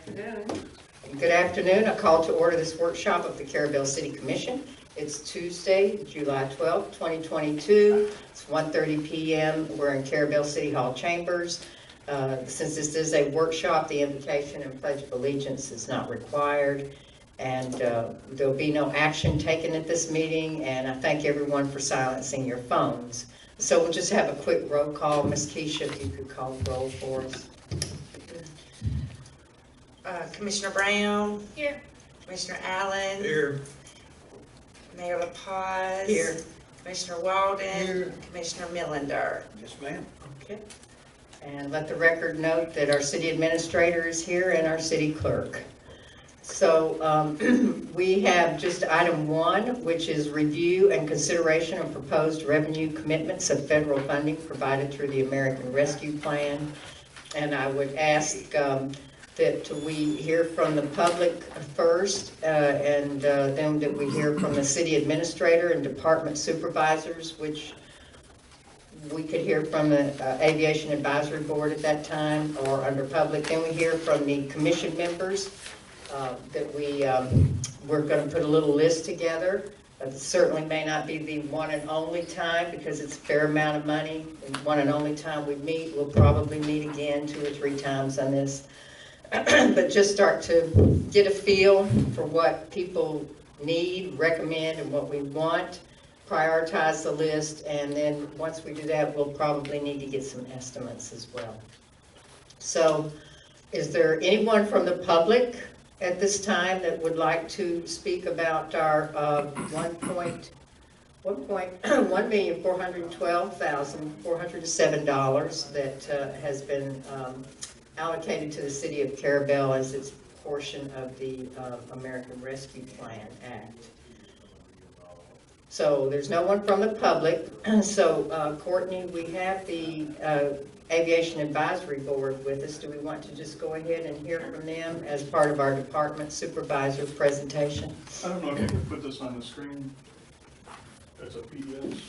afternoon. Good afternoon. I call to order this workshop of the Carrabelle City Commission. It's Tuesday, July 12th, 2022. It's 1:30 p.m. We're in Carrabelle City Hall chambers. Since this is a workshop, the invocation and pledge of allegiance is not required. And there'll be no action taken at this meeting. And I thank everyone for silencing your phones. So we'll just have a quick roll call. Ms. Keisha, if you could call the roll for us. Commissioner Brown. Here. Commissioner Allen. Here. Mayor LaPaz. Here. Commissioner Walden. Here. Commissioner Millender. Yes, ma'am. Okay. And let the record note that our city administrator is here and our city clerk. So we have just item 1, which is review and consideration of proposed revenue commitments of federal funding provided through the American Rescue Plan. And I would ask that we hear from the public first, and then that we hear from the city administrator and department supervisors, which we could hear from the Aviation Advisory Board at that time, or under public. Then we hear from the commission members that we're going to put a little list together. It certainly may not be the one and only time, because it's a fair amount of money. And one and only time we meet, we'll probably meet again 2 or 3 times on this. But just start to get a feel for what people need, recommend, and what we want. Prioritize the list, and then once we do that, we'll probably need to get some estimates as well. So, is there anyone from the public at this time that would like to speak about our $1,412,407 that has been allocated to the City of Carrabelle as its portion of the American Rescue Plan Act. So there's no one from the public. So Courtney, we have the Aviation Advisory Board with us. Do we want to just go ahead and hear from them as part of our department supervisor presentation? I don't know if you can put this on the screen as a PDF.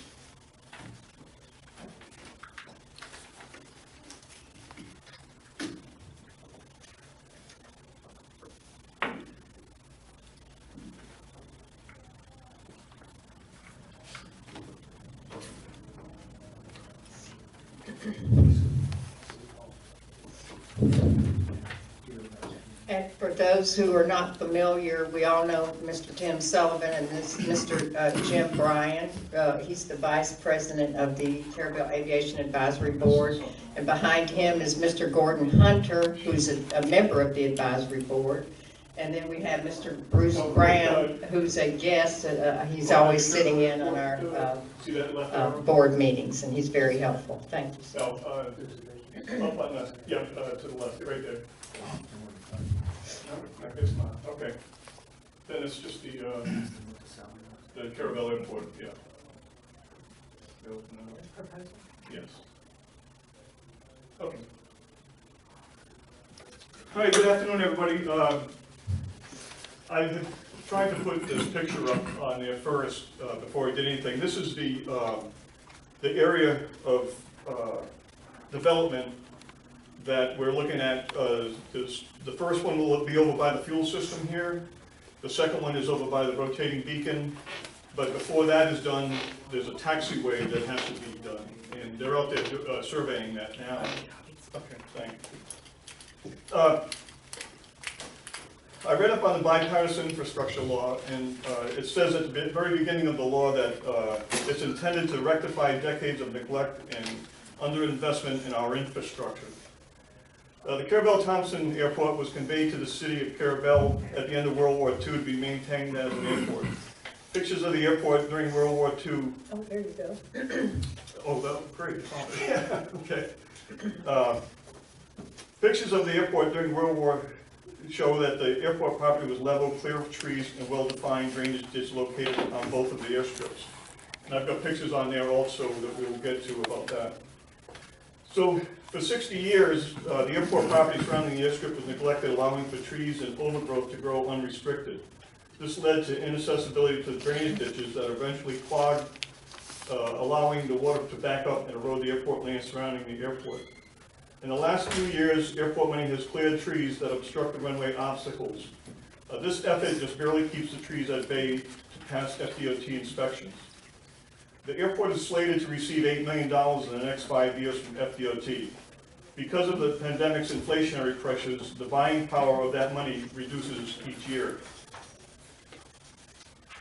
And for those who are not familiar, we all know Mr. Tim Sullivan and this Mr. Jim Bryan. He's the Vice President of the Carrabelle Aviation Advisory Board. And behind him is Mr. Gordon Hunter, who's a member of the Advisory Board. And then we have Mr. Bruce Brown, who's a guest. He's always sitting in on our board meetings, and he's very helpful. Thank you. No, up on the, yeah, to the left, right there. No, I guess not. Okay. Then it's just the Carrabelle Airport, yeah. Yes. Okay. Hi, good afternoon, everybody. I've tried to put this picture up on there first before I did anything. This is the area of development that we're looking at. The first one will be over by the fuel system here. The second one is over by the rotating beacon. But before that is done, there's a taxiway that has to be done. And they're out there surveying that now. Okay, thank you. I read up on the Bipartisan Infrastructure Law, and it says at the very beginning of the law that it's intended to rectify decades of neglect and underinvestment in our infrastructure. The Carrabelle-Thompson Airport was conveyed to the City of Carrabelle at the end of World War II to be maintained as an airport. Pictures of the airport during World War II. Oh, there you go. Oh, that was great. Okay. Pictures of the airport during World War show that the airport property was level, clear of trees, and well-defined drainage ditch located on both of the airstrips. And I've got pictures on there also that we will get to about that. So for 60 years, the airport property surrounding the airstrip was neglected, allowing for trees and overgrowth to grow unrestricted. This led to inaccessibility to the drainage ditches that eventually clogged, allowing the water to back up and erode the airport land surrounding the airport. In the last few years, airport money has cleared trees that obstruct the runway obstacles. This effort just barely keeps the trees at bay to pass FDOT inspections. The airport is slated to receive $8 million in the next 5 years from FDOT. Because of the pandemic's inflationary pressures, the buying power of that money reduces each year.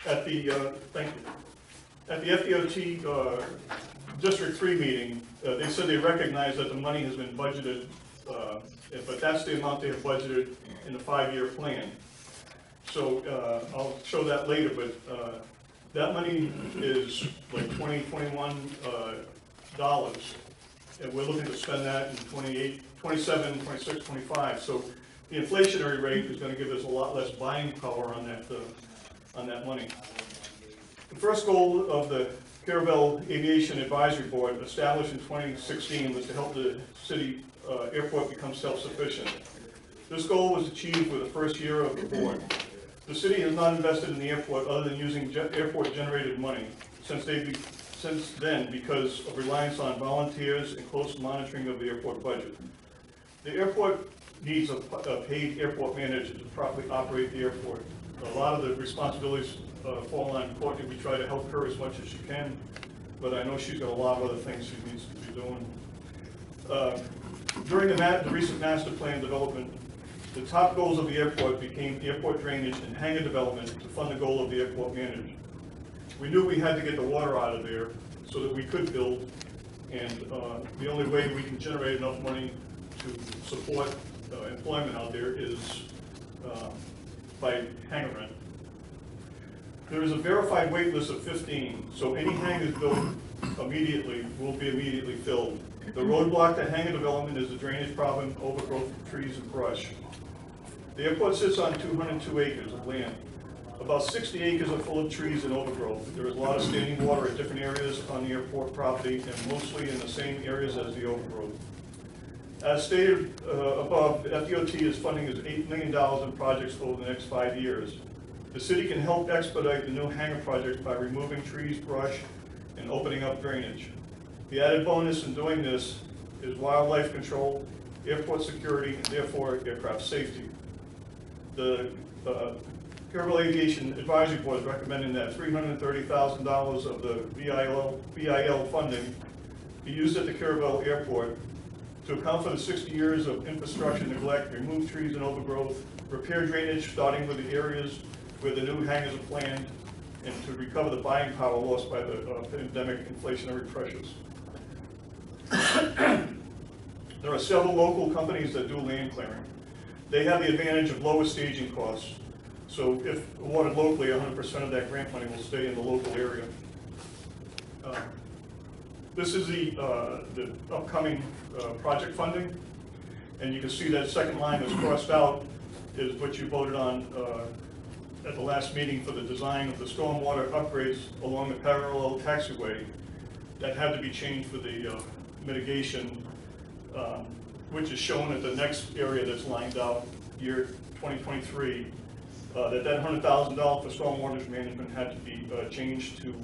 At the FDOT District 3 meeting, they said they recognize that the money has been budgeted, but that's the amount they have budgeted in the 5-year plan. So I'll show that later, but that money is like $21 dollars, and we're looking to spend that in 28, 27, 26, 25. So the inflationary rate is going to give us a lot less buying power on that money. The first goal of the Carrabelle Aviation Advisory Board, established in 2016, was to help the city airport become self-sufficient. This goal was achieved with the first year of the board. The city has not invested in the airport other than using airport-generated money since then because of reliance on volunteers and close monitoring of the airport budget. The airport needs a paid airport manager to properly operate the airport. A lot of the responsibilities fall on Courtney. We try to help her as much as she can, but I know she's got a lot of other things she needs to be doing. During the recent master plan development, the top goals of the airport became airport drainage and hangar development to fund the goal of the airport manager. We knew we had to get the water out of there so that we could build, and the only way we can generate enough money to support employment out there is by hangar rent. There is a verified wait list of 15, so any hangars built immediately will be immediately filled. The roadblock to hangar development is the drainage problem, overgrowth of trees and brush. The airport sits on 202 acres of land. About 60 acres are full of trees and overgrowth. There is a lot of standing water at different areas on the airport property and mostly in the same areas as the overgrowth. As stated above, the FDOT is funding is $8 million in projects over the next 5 years. The city can help expedite the new hangar project by removing trees, brush, and opening up drainage. The added bonus in doing this is wildlife control, airport security, and therefore aircraft safety. The Carrabelle Aviation Advisory Board is recommending that $330,000 of the VIL funding be used at the Carrabelle Airport to account for the 60 years of infrastructure neglect, remove trees and overgrowth, repair drainage starting with the areas where the new hangars are planned, and to recover the buying power lost by the pandemic inflationary pressures. There are several local companies that do land clearing. They have the advantage of lower staging costs. So if awarded locally, 100% of that grant money will stay in the local area. This is the upcoming project funding. And you can see that second line that's crossed out is what you voted on at the last meeting for the design of the stormwater upgrades along the parallel taxiway that had to be for the mitigation, which is shown at the next area that's lined out, year 2023, that $100,000 for stormwater management had to be changed to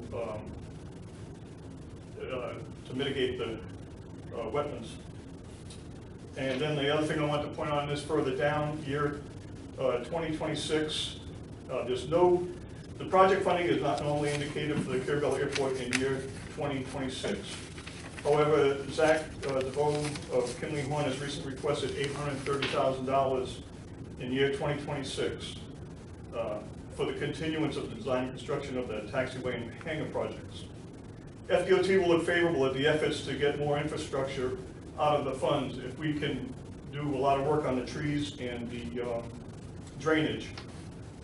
mitigate the wetlands. And then the other thing I want to point on is further down, year 2026, the project funding is not only indicated for the Carrabelle Airport in year 2026. However, Zach DeVoe of Kinley Horn has recently requested $830,000 in year 2026 for the continuance of the design and construction of the taxiway and hangar projects. FDOT will look favorable at the efforts to get more infrastructure out of the funds if we can do a lot of work on the trees and the drainage.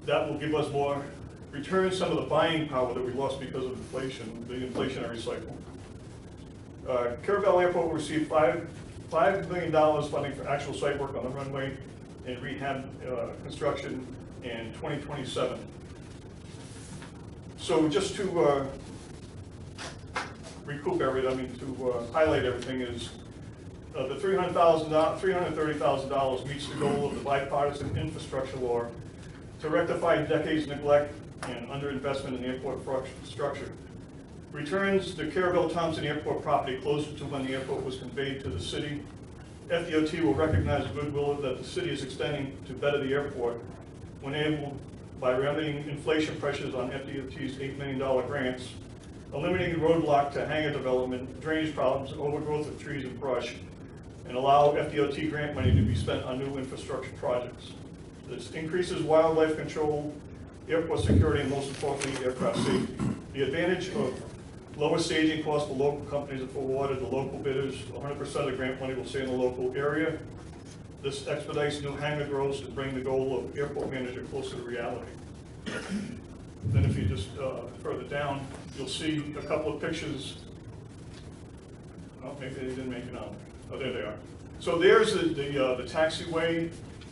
That will give us more, return some of the buying power that we lost because of inflation, the inflationary cycle. Carrabelle Airport will receive $5 million funding for actual site work on the runway and rehab construction in 2027. So just to recoup everything, to highlight everything is the $330,000 meets the goal of the Bipartisan Infrastructure Law to rectify decades neglect and underinvestment in airport structure. Returns the Carrabelle Thompson Airport property closer to when the airport was conveyed to the city FDOT will recognize the goodwill that the city is extending to better the airport when able by remedying inflation pressures on FDOT's $8 million grants, eliminating the roadblock to hangar development, drainage problems, overgrowth of trees and brush, and allow FDOT grant money to be spent on new infrastructure projects. This increases wildlife control, airport security, and most importantly, aircraft safety. The advantage of lower staging costs for local companies if awarded to local bidders, 100% of the grant money will stay in the local area. This expedites new hangar growth and bring the goal of airport manager closer to reality. Then if you just further down, you'll see a couple of pictures. Oh, maybe they didn't make it on. Oh, there they are. So there's the taxiway,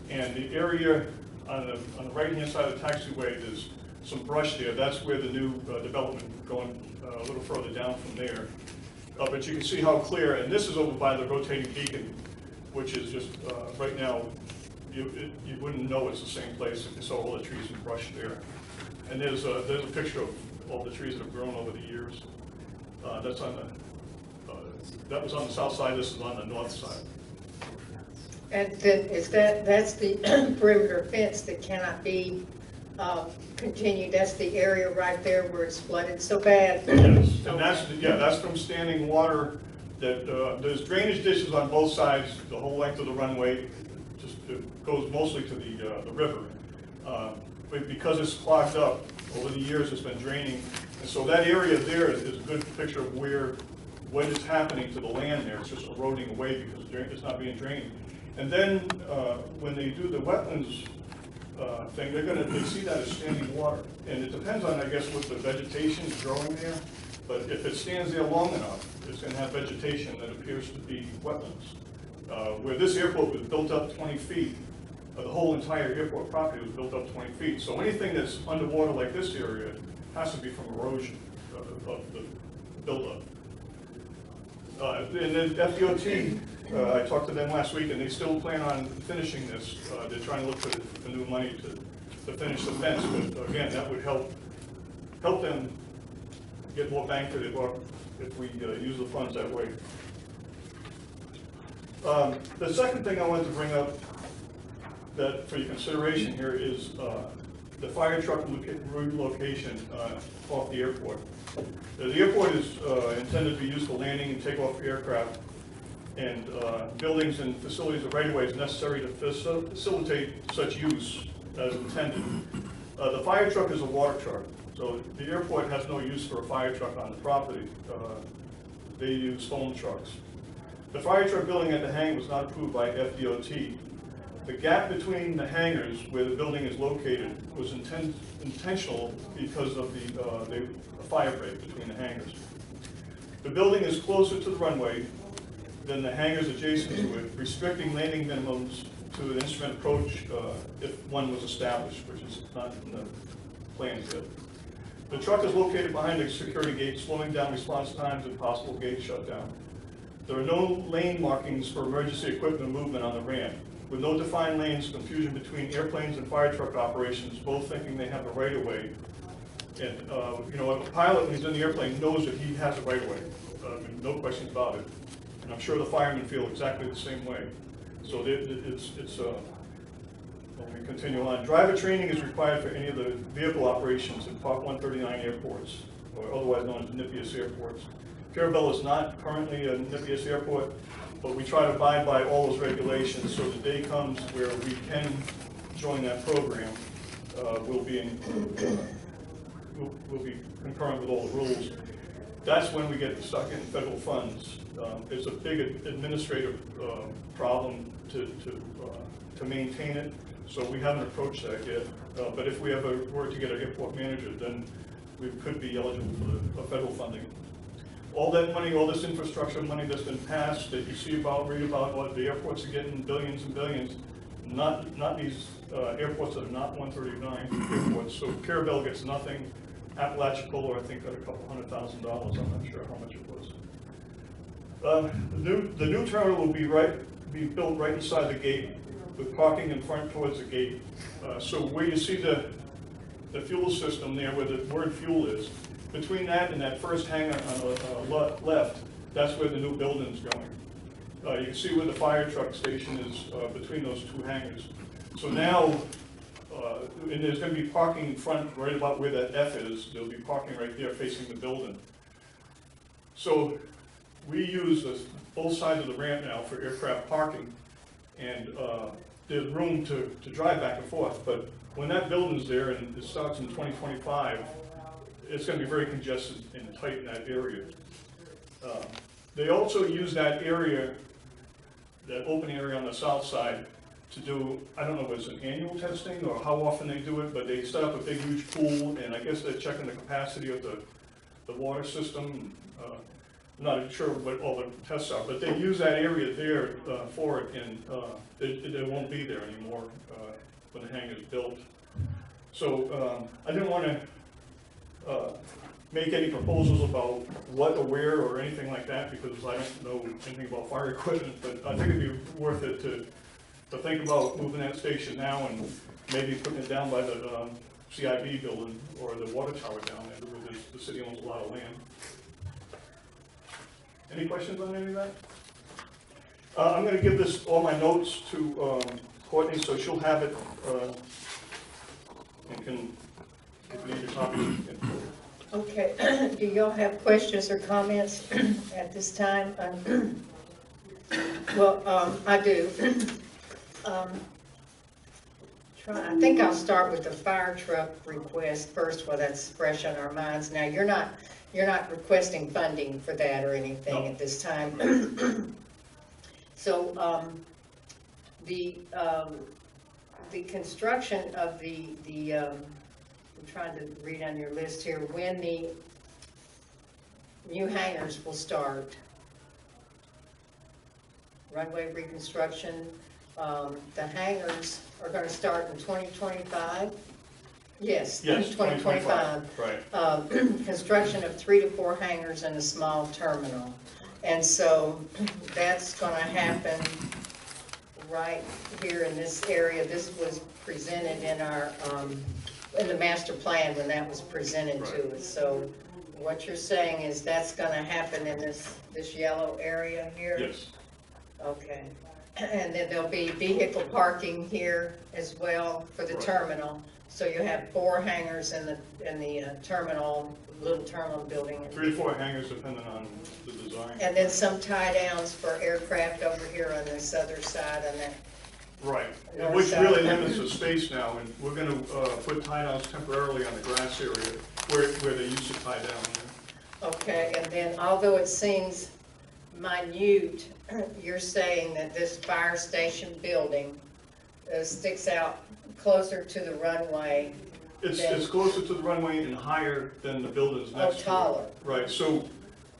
and the area on the right-hand side of the taxiway, there's some brush there. That's where the new development going a little further down from there. But you can see how clear, and this is over by the rotating beacon, which is just, right now, you wouldn't know it's the same place if you saw all the trees and brush there. And there's a picture of all the trees that have grown over the years. That's on the, that was on the south side, this is on the north side. And then that's the perimeter fence that cannot be continued. That's the area right there where it's flooded so bad. Yes, and that's from standing water. That there's drainage ditches on both sides, the whole length of the runway. Just it goes mostly to the river. But because it's clogged up over the years, it's been draining, and so that area there is a good picture of what is happening to the land there. It's just eroding away because it's not being drained. And then when they do the wetlands thing, they see that as standing water, and it depends on, I guess, what the vegetation is growing there. But if it stands there long enough, it's going to have vegetation that appears to be wetlands. Where this airport was built up 20 feet, the whole entire airport property was built up 20 feet. So anything that's underwater like this area has to be from erosion of the buildup. And then FDOT, I talked to them last week, and they still plan on finishing this. They're trying to look for new money to finish the fence, but again, that would help them get more bang for their buck if we use the funds that way. The second thing I wanted to bring up that for your consideration here is the fire truck relocation off the airport. The airport is intended to be used for landing and takeoff aircraft, and buildings and facilities of right-of-ways necessary to facilitate such use as intended. The fire truck is a water truck, so the airport has no use for a fire truck on the property. They use foam trucks. The fire truck building at the hangar was not approved by FDOT. The gap between the hangars where the building is located was intentional because of the fire break between the hangars. The building is closer to the runway than the hangars adjacent to it, restricting landing minimums to an instrument approach if one was established, which is not in the plans yet. The truck is located behind a security gate, slowing down response times and possible gate shutdown. There are no lane markings for emergency equipment movement on the ramp. With no defined lanes, confusion between airplanes and fire truck operations, both thinking they have a right-of-way. And you know, a pilot, when he's in the airplane, knows that he has a right-of-way. No questions about it. And I'm sure the firemen feel exactly the same way. So let me continue on. Driver training is required for any of the vehicle operations in Part 139 airports, or otherwise known as NIPIAS airports. Carrabelle is not currently a NIPIAS airport, but we try to abide by all those regulations, so the day comes where we can join that program. We'll be concurrent with all the rules. That's when we get stuck in federal funds. It's a big administrative problem to maintain it, so we haven't approached that yet. But if we ever were to get an airport manager, then we could be eligible for federal funding. All that money, all this infrastructure money that's been passed, that you see about, read about, what the airports are getting billions and billions, not these airports that are not 139 airports. So Carrabelle gets nothing. Apalachicola, I think, got a couple $100,000. I'm not sure how much it was. The new terminal will be built right inside the gate, with parking in front towards the gate. So where you see the fuel system there, where the word fuel is, between that and that first hangar on the left, that's where the new building's going. you can see where the fire truck station is between those two hangars. So now, and there's going to be parking in front, right about where that F is. There'll be parking right there facing the building. So we use both sides of the ramp now for aircraft parking, and there's room to drive back and forth. But when that building's there and it starts in 2025, it's going to be very congested and tight in that area. They also use that area, that open area on the south side, to do, I don't know if it's an annual testing or how often they do it, but they set up a big huge pool, and I guess they're checking the capacity of the water system. I'm not sure what all the tests are, but they use that area there for it, and it won't be there anymore when the hangar is built. So I didn't want to make any proposals about what or where or anything like that, because I don't know anything about fire equipment, but I think it'd be worth it to think about moving that station now and maybe putting it down by the CIB building or the water tower down there, where the city owns a lot of land. Any questions on any of that? I'm going to give all my notes to Courtney, so she'll have it and can, if you need a copy. Okay, do y'all have questions or comments at this time? Well, I do. I think I'll start with the fire truck request first, while that's fresh on our minds. Now, you're not requesting funding for that or anything at this time. So, the construction of I'm trying to read on your list here, when the new hangars will start. Runway reconstruction, the hangars are going to start in 2025. Yes, 2025. Right. Construction of 3 to 4 hangars and a small terminal. And so that's going to happen right here in this area. This was presented in our, in the master plan when that was presented to us. So what you're saying is that's going to happen in this yellow area here? Yes. Okay. And then there'll be vehicle parking here as well for the terminal. So you have 4 hangars in the terminal, little terminal building. 3 to 4 hangars depending on the design. And then some tie downs for aircraft over here on this other side on that. Right, North which side. really limits the space now, and we're going to put tie downs temporarily on the grass area where they used to tie down. Okay, and then although it seems minute, you're saying that this fire station building sticks out closer to the runway. It's closer to the runway and higher than the buildings next to it. Taller. Right, so,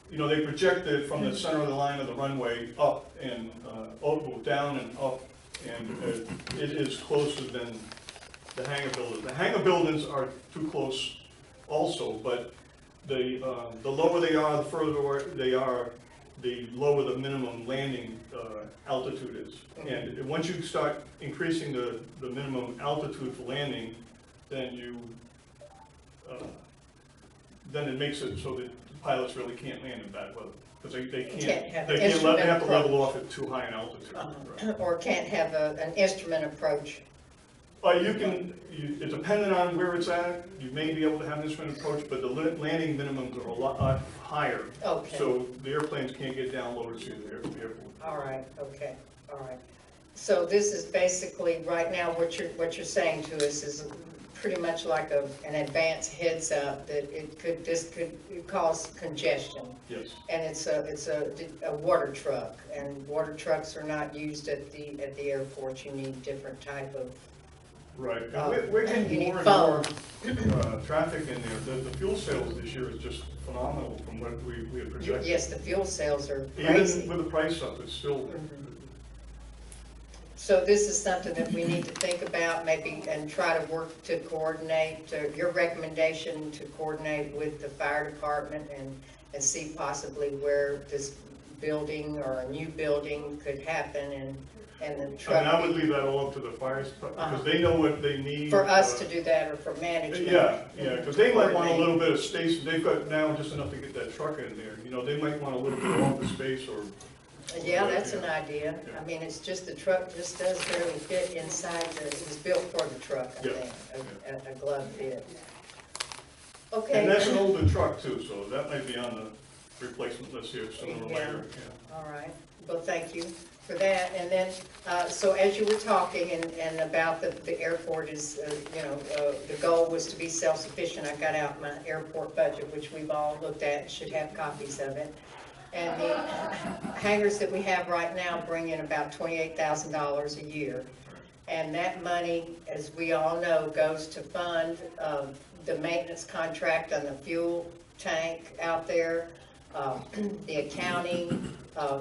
they project it from the center of the line of the runway up and down and up, and it is closer than the hangar buildings. The hangar buildings are too close also, but the lower they are, the further they are, the lower the minimum landing altitude is. And once you start increasing the minimum altitude for landing, then then it makes it so that the pilots really can't land in bad weather, because they have to level off at too high an altitude. Right. Or can't have an instrument approach. It's dependent on where it's at. You may be able to have an instrument approach, but the landing minimums are a lot higher. Okay. So the airplanes can't get down low to see the airport. All right, okay, all right. So this is basically, right now, what you're saying to us is pretty much like an advanced heads up that this could cause congestion. Yes. And it's a water truck, and water trucks are not used at the airport. You need different type of. Right. And we're getting more and more traffic in there. The fuel sales this year is just phenomenal from what we had projected. Yes, the fuel sales are crazy. Even with the price up, it's still. So this is something that we need to think about, maybe, and try to work to coordinate, your recommendation to coordinate with the fire department and see possibly where this building or a new building could happen, and the truck. I would leave that all up to the fires, because they know what they need. For us to do that, or for management. Yeah, because they might want a little bit of space. They've got now just enough to get that truck in there. They might want a little bit of office space or Yeah, that's an idea. I mean, it's just the truck just does barely fit inside it was built for the truck, I Yeah. think, a glove fit. And Okay. that's an older truck too, so that might be on the replacement list here sooner or Yeah. later, yeah. All right, well, thank you for that. And then, so as you were talking and about the airport is, the goal was to be self-sufficient. I got out my airport budget, which we've all looked at, and should have copies of it. And the hangars that we have right now bring in about $28,000 a year. And that money, as we all know, goes to fund the maintenance contract on the fuel tank out there, the accounting,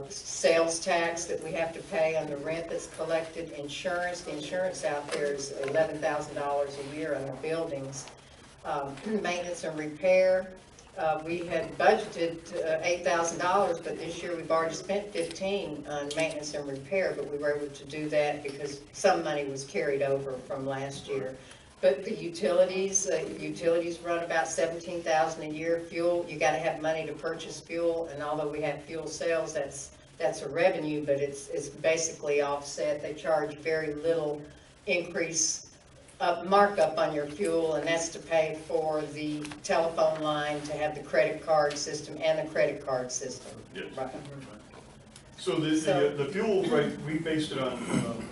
sales tax that we have to pay on the rent that's collected, insurance. The insurance out there is $11,000 a year on the buildings. Maintenance and repair. We had budgeted $8,000, but this year we've already spent $15,000 on maintenance and repair, but we were able to do that because some money was carried over from last year. But the utilities run about $17,000 a year. Fuel, you got to have money to purchase fuel, and although we have fuel sales, that's a revenue, but it's basically offset. They charge very little increase markup on your fuel, and that's to pay for the telephone line, to have the credit card system and the credit card system. Yes. Right. So the fuel, right, we based it on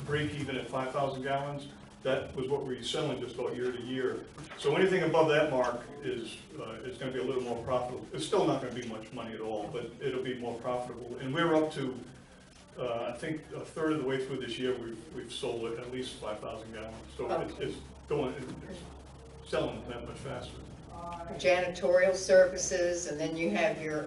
break even at 5,000 gallons. That was what we're selling just about year to year. So anything above that mark is going to be a little more profitable. It's still not going to be much money at all, but it'll be more profitable. And we're up to, I think, a third of the way through this year, we've sold at least 5,000 gallons. So it's selling that much faster. Janitorial services, and then you have your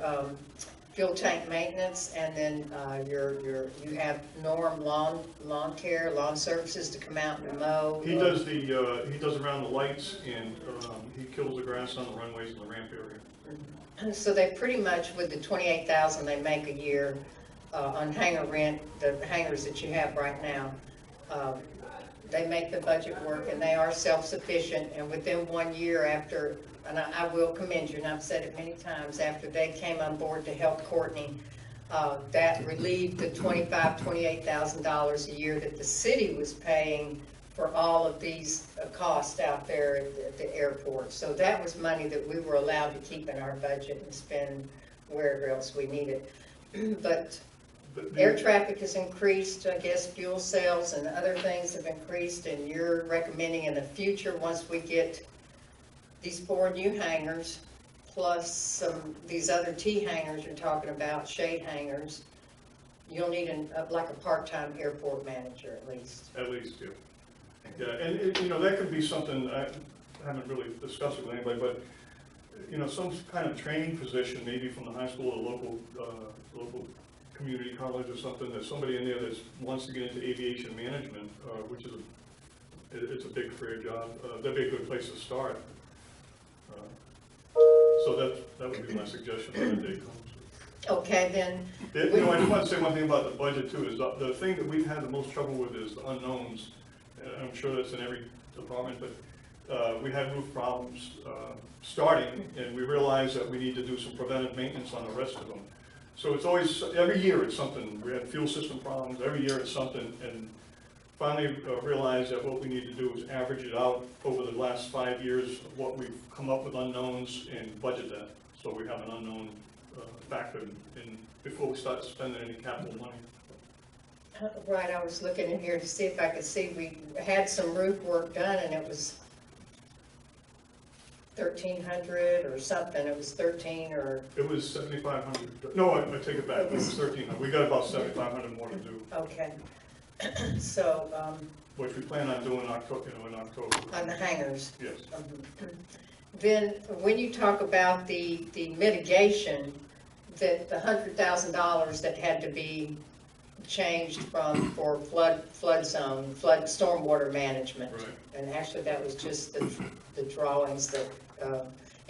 fuel tank maintenance, and then you have Norm lawn care, lawn services to come out and mow. He does he does around the lights, and he kills the grass on the runways and the ramp area. So they pretty much, with the $28,000 they make a year on hangar rent, the hangars that you have right now, they make the budget work, and they are self-sufficient. And within 1 year after, and I will commend you, and I've said it many times, after they came on board to help Courtney, that relieved the $28,000 a year that the city was paying for all of these costs out there at the airport. So that was money that we were allowed to keep in our budget and spend wherever else we needed. But air traffic has increased, I guess fuel sales and other things have increased, and you're recommending in the future, once we get these 4 new hangars, plus these other T hangars you're talking about, shade hangars, you'll need like a part-time airport manager at least. At least, yeah. Yeah, and that could be something, I haven't really discussed it with anybody, but some kind of training position, maybe from the high school or local community college or something. There's somebody in there that wants to get into aviation management, which is it's a big career job. That'd be a good place to start. So that would be my suggestion when the day comes. Okay, then. I just want to say one thing about the budget too, is the thing that we've had the most trouble with is the unknowns. I'm sure that's in every department, but we had roof problems starting, and we realized that we need to do some preventive maintenance on the rest of them. So it's always, every year it's something. We had fuel system problems, every year it's something, and finally realized that what we need to do is average it out over the last 5 years of what we've come up with unknowns and budget that. So we have an unknown factor in before we start spending any capital money. Right, I was looking in here to see if I could see, we had some roof work done, and it was 1,300 or something. It was 13 or. It was 7,500. No, I take it back. It was 1,300. We got about 7,500 more to do. Okay. So. Which we plan on doing in October. On the hangars. Yes. Then, when you talk about the mitigation, that the $100,000 that had to be changed for flood zone, stormwater management. Right. And actually that was just the drawings that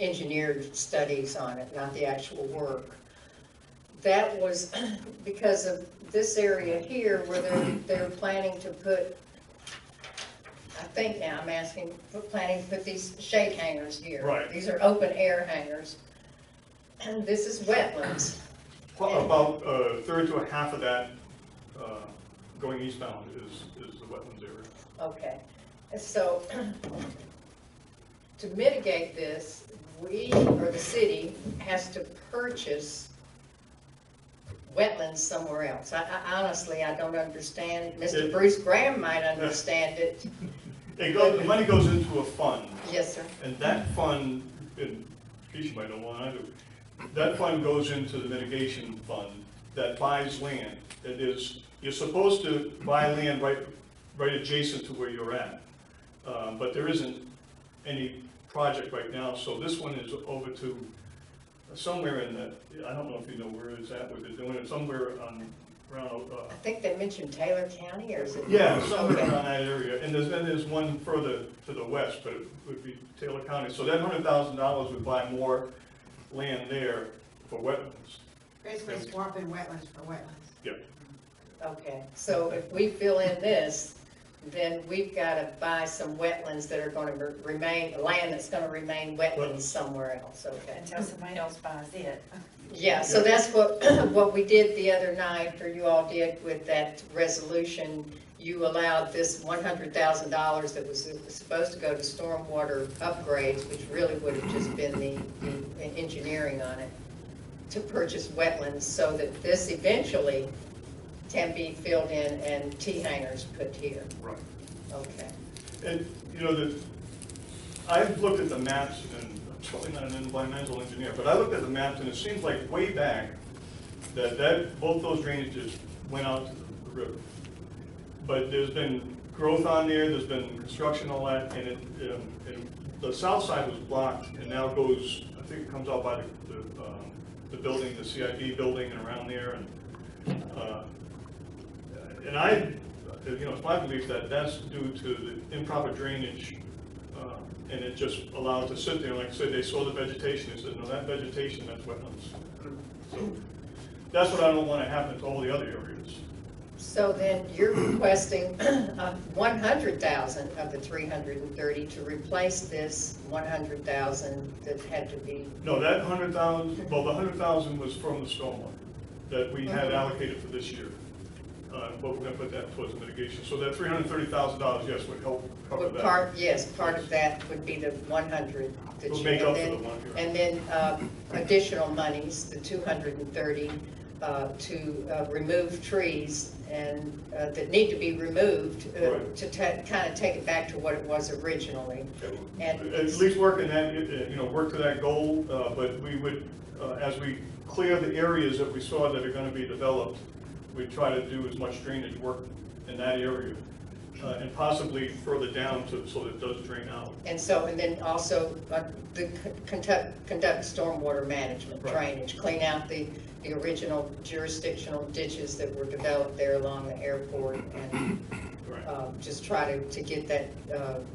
engineered studies on it, not the actual work. That was because of this area here where they're planning to put, I think now I'm asking, planning to put these shade hangars here. Right. These are open air hangars. And this is wetlands. About a third to a half of that going eastbound is the wetlands area. Okay, so to mitigate this, we, or the city, has to purchase wetlands somewhere else. I honestly, I don't understand. Mr. Bruce Graham might understand it. The money goes into a fund. Yes, sir. And that fund, and Keisha might know more than I do, that fund goes into the mitigation fund that buys land. It is, you're supposed to buy land right adjacent to where you're at. But there isn't any project right now, so this one is over to somewhere in the, I don't know if you know where it's at, where they're doing it, somewhere on, around, I think they mentioned Taylor County, or is it? yeah, somewhere Okay. around that area. And then there's one further to the west, but it would be Taylor County. So that $100,000 would buy more land there for wetlands. Basically swapping wetlands for wetlands. Yeah. Okay, so if we fill in this, then we've got to buy some wetlands that are going to remain, land that's going to remain wetlands somewhere else, okay? Until somebody else buys it. Yeah, so that's what we did the other night, or you all did with that resolution. You allowed this $100,000 that was supposed to go to stormwater upgrades, which really would have just been the engineering on it, to purchase wetlands so that this eventually can be filled in and T-hangers put here. Right. Okay. And, you know, I've looked at the maps, and I'm totally not an environmental engineer, but I looked at the maps, and it seems like way back that both those drainages went out to the river. But there's been growth on there's been construction, all that, and the south side was blocked, and now goes, I think it comes out by the building, the CIP building, and around there, and I, you know, it's my belief that that's due to the improper drainage, and it just allowed it to sit there. Like I said, they saw the vegetation, they said, no, that vegetation, that's wetlands. So that's what I don't want to happen to all the other areas. So then you're requesting 100,000 of the 330 to replace this 100,000 that had to be. No, that 100,000, well, the 100,000 was from the stormwater that we had allocated for this year. But we're going to put that towards mitigation. So that $330,000, yes, would help cover Would that. part of that would be the 100 that Will you, make up and for then, the 100. and then additional monies, the 230 to remove trees and that need to be removed Right. to kind of take it back to what it was originally. And At least work in that, you know, work to that goal, but we would, as we clear the areas that we saw that are going to be developed, we try to do as much drainage work in that area, and possibly further down so that it does drain out. And so, and then also conduct stormwater management, Right. drainage, clean out the original jurisdictional ditches that were developed there along the airport, and Right. just try to get that,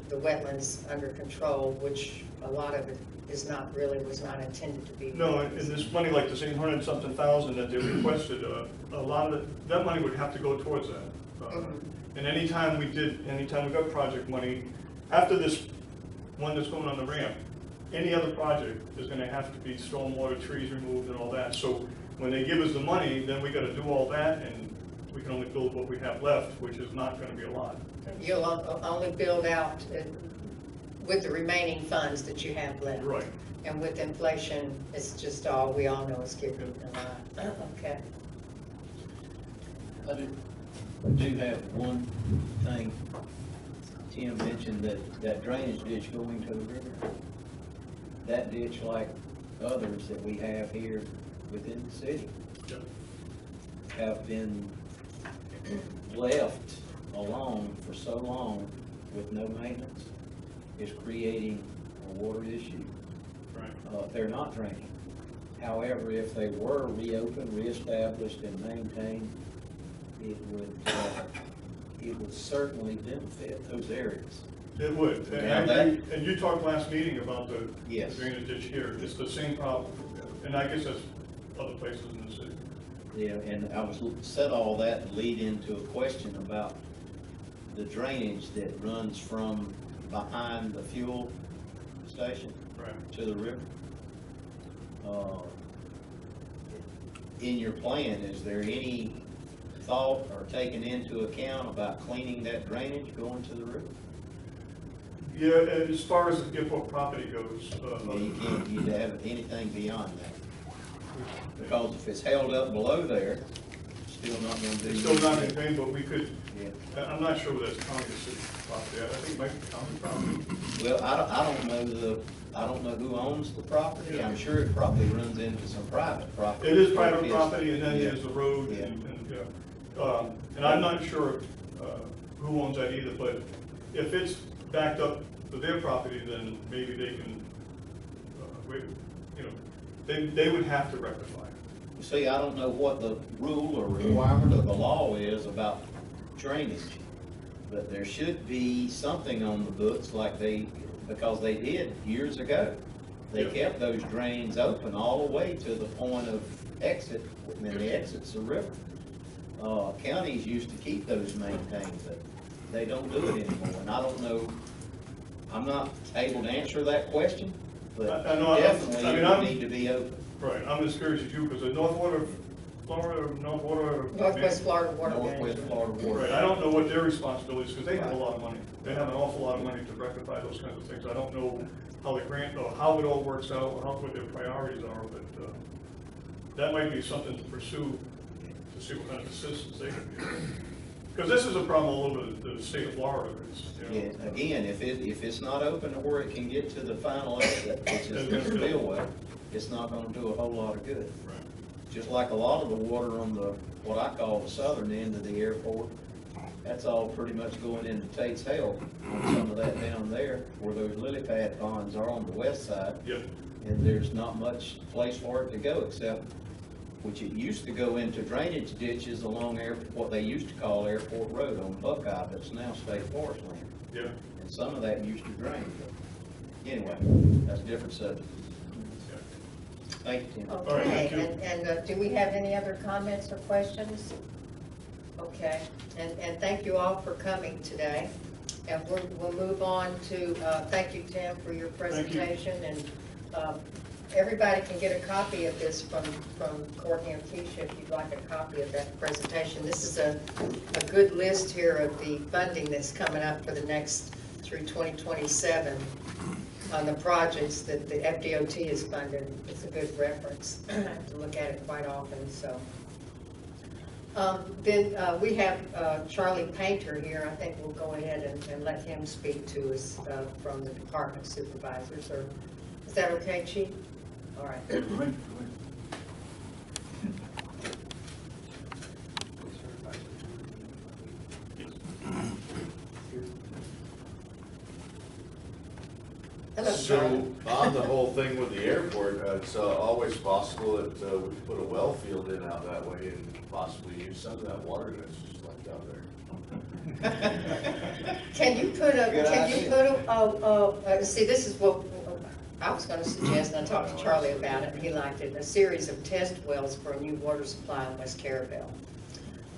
the wetlands under control, which a lot of it is not really, was not intended to be. No, and this money, like this 800-something thousand that they requested, a lot of that money would have to go towards that. And anytime we got project money, after this one that's going on the ramp, any other project is going to have to be stormwater, trees removed, and all that. So when they give us the money, then we got to do all that, and we can only build what we have left, which is not going to be a lot. You'll only build out with the remaining funds that you have left. Right. And with inflation, it's just all, we all know is getting a lot. Okay. I do have one thing. Tim mentioned that drainage ditch going to the river. That ditch, like others that we have here within the city, Yep. have been left alone for so long with no maintenance, is creating a water issue. Right. They're not draining. However, if they were reopened, reestablished, and maintained, it would certainly benefit those areas. It would. Now And you talked last meeting about the Yes. drainage ditch here. It's the same problem. And I guess that's other places in the city. Yeah, and I was said all that to lead into a question about the drainage that runs from behind the fuel station Right. to the river. in your plan, is there any thought or taken into account about cleaning that drainage going to the river? Yeah, as far as the airport property goes, Yeah, you can't, you'd have anything beyond that. Because if it's held up below there, still not gonna do. it's still not maintained, but we could, Yeah. I'm not sure whether that's county or city property. I think it might be county property. Well, I don't know who owns the property. I'm sure it probably runs into some private property. It is private property, and then Yeah. there's the road, Yeah. and I'm not sure who owns that either, but if it's backed up to their property, then maybe they can, they would have to rectify it. See, I don't know what the rule or requirement of the law is about drainage, but there should be something on the books because they did years ago. They Yeah. kept those drains open all the way to the point of exit, and the exit's the river. Counties used to keep those maintained, but they don't do it anymore, and I don't know, I'm not able to answer that question, but I know, definitely I mean, it I'm- would need to be open. Right, I'm as curious as you, because the North Florida. Northwest Florida Water Northwest Management. Florida Water. Right, I don't know what their responsibility is, because they have a lot of money. They have an awful lot of money to rectify those kinds of things. I don't know how the grant, or how it all works out, or what their priorities are, but that might be something to pursue, to see what kind of assistance they can give. Because this is a problem all over the state of Florida. Yeah, again, if it's not open to where it can get to the final exit, which is the spillway, it's not gonna do a whole lot of good. Right. Just like a lot of the water on the, what I call the southern end of the airport, that's all pretty much going into Tate's Hill on some of that down there, where those lily pad ponds are on the west side. Yep. And there's not much place for it to go except, which it used to go into drainage ditches along what they used to call Airport Road on Buckeye, but it's now state forest land. Yeah. And some of that used to drain, but anyway, that's a different subject. Thank you, Tim. right, Okay, thank you. and do we have any other comments or questions? Okay, and thank you all for coming today. And we'll move on to, thank you, Tim, for your presentation. And everybody can get a copy of this from Courtney or Keisha if you'd like a copy of that presentation. This is a good list here of the funding that's coming up for the next, through 2027 on the projects that the FDOT is funded. It's a good reference. I have to look at it quite often, so. Then we have Charlie Painter here. I think we'll go ahead and let him speak to us from the Department Supervisors. Or is that okay, Chief? All right. Hello, Charlie. So, on the whole thing with the airport, it's always possible that we could put a well field in out that way and possibly use some of that water that's just left out there. Can you put a, see, this is what I was gonna suggest, and I talked to Charlie about it, and he liked it, a series of test wells for a new water supply in West Carrabelle.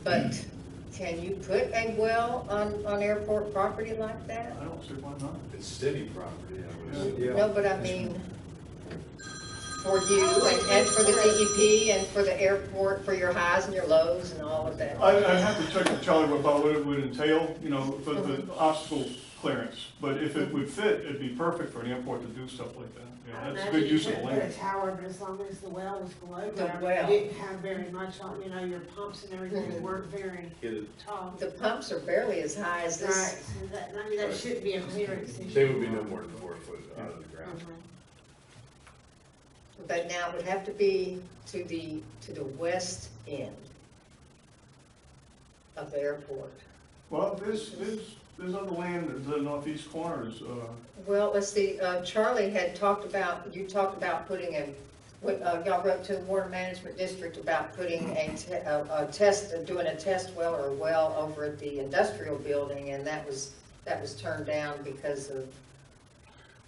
But can you put a well on airport property like that? I don't see why not. It's city property, I would assume. No, but I mean, for you and for the DEP and for the airport, for your highs and your lows and all of that. I have to check with Charlie about what it would entail, for the obstacle clearance. But if it would fit, it'd be perfect for an airport to do stuff like that. I That's a imagine good you use of could the put a land. tower, but as long as the well was below The ground, well. you didn't have very much on, your pumps and everything weren't very Get it- tall. The pumps are barely as high as Right, this. so that, that shouldn't be a clearance issue. They would be no more than 4 foot out of the ground. But now it would have to be to the west end of the airport. Well, there's other land in the northeast corners. Well, let's see, Charlie had talked about, you talked about putting y'all wrote to the Water Management District about putting doing a test well or a well over at the industrial building, and that was turned down because of.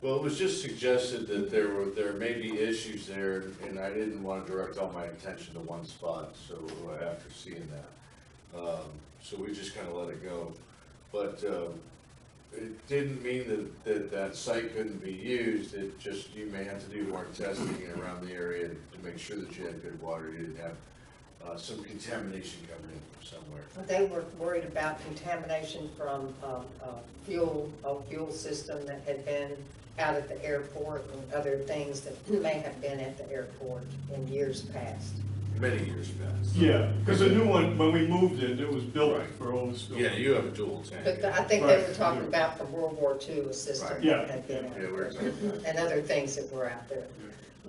Well, it was just suggested that there may be issues there, and I didn't want to direct all my attention to one spot, so after seeing that. So we just kind of let it go. But it didn't mean that site couldn't be used. It just, you may have to do more testing around the area to make sure that you had good water. You didn't have some contamination coming in from somewhere. They were worried about contamination from a fuel system that had been out at the airport and other things that may have been at the airport in years past. Many years past. Yeah, because the new one, when we moved it was built Right. for all this stuff. Yeah, you have a dual tank. But I think they were Right. talking about the World War II, a system Right. that had been out Yeah, we're there, talking about and other things that were out there.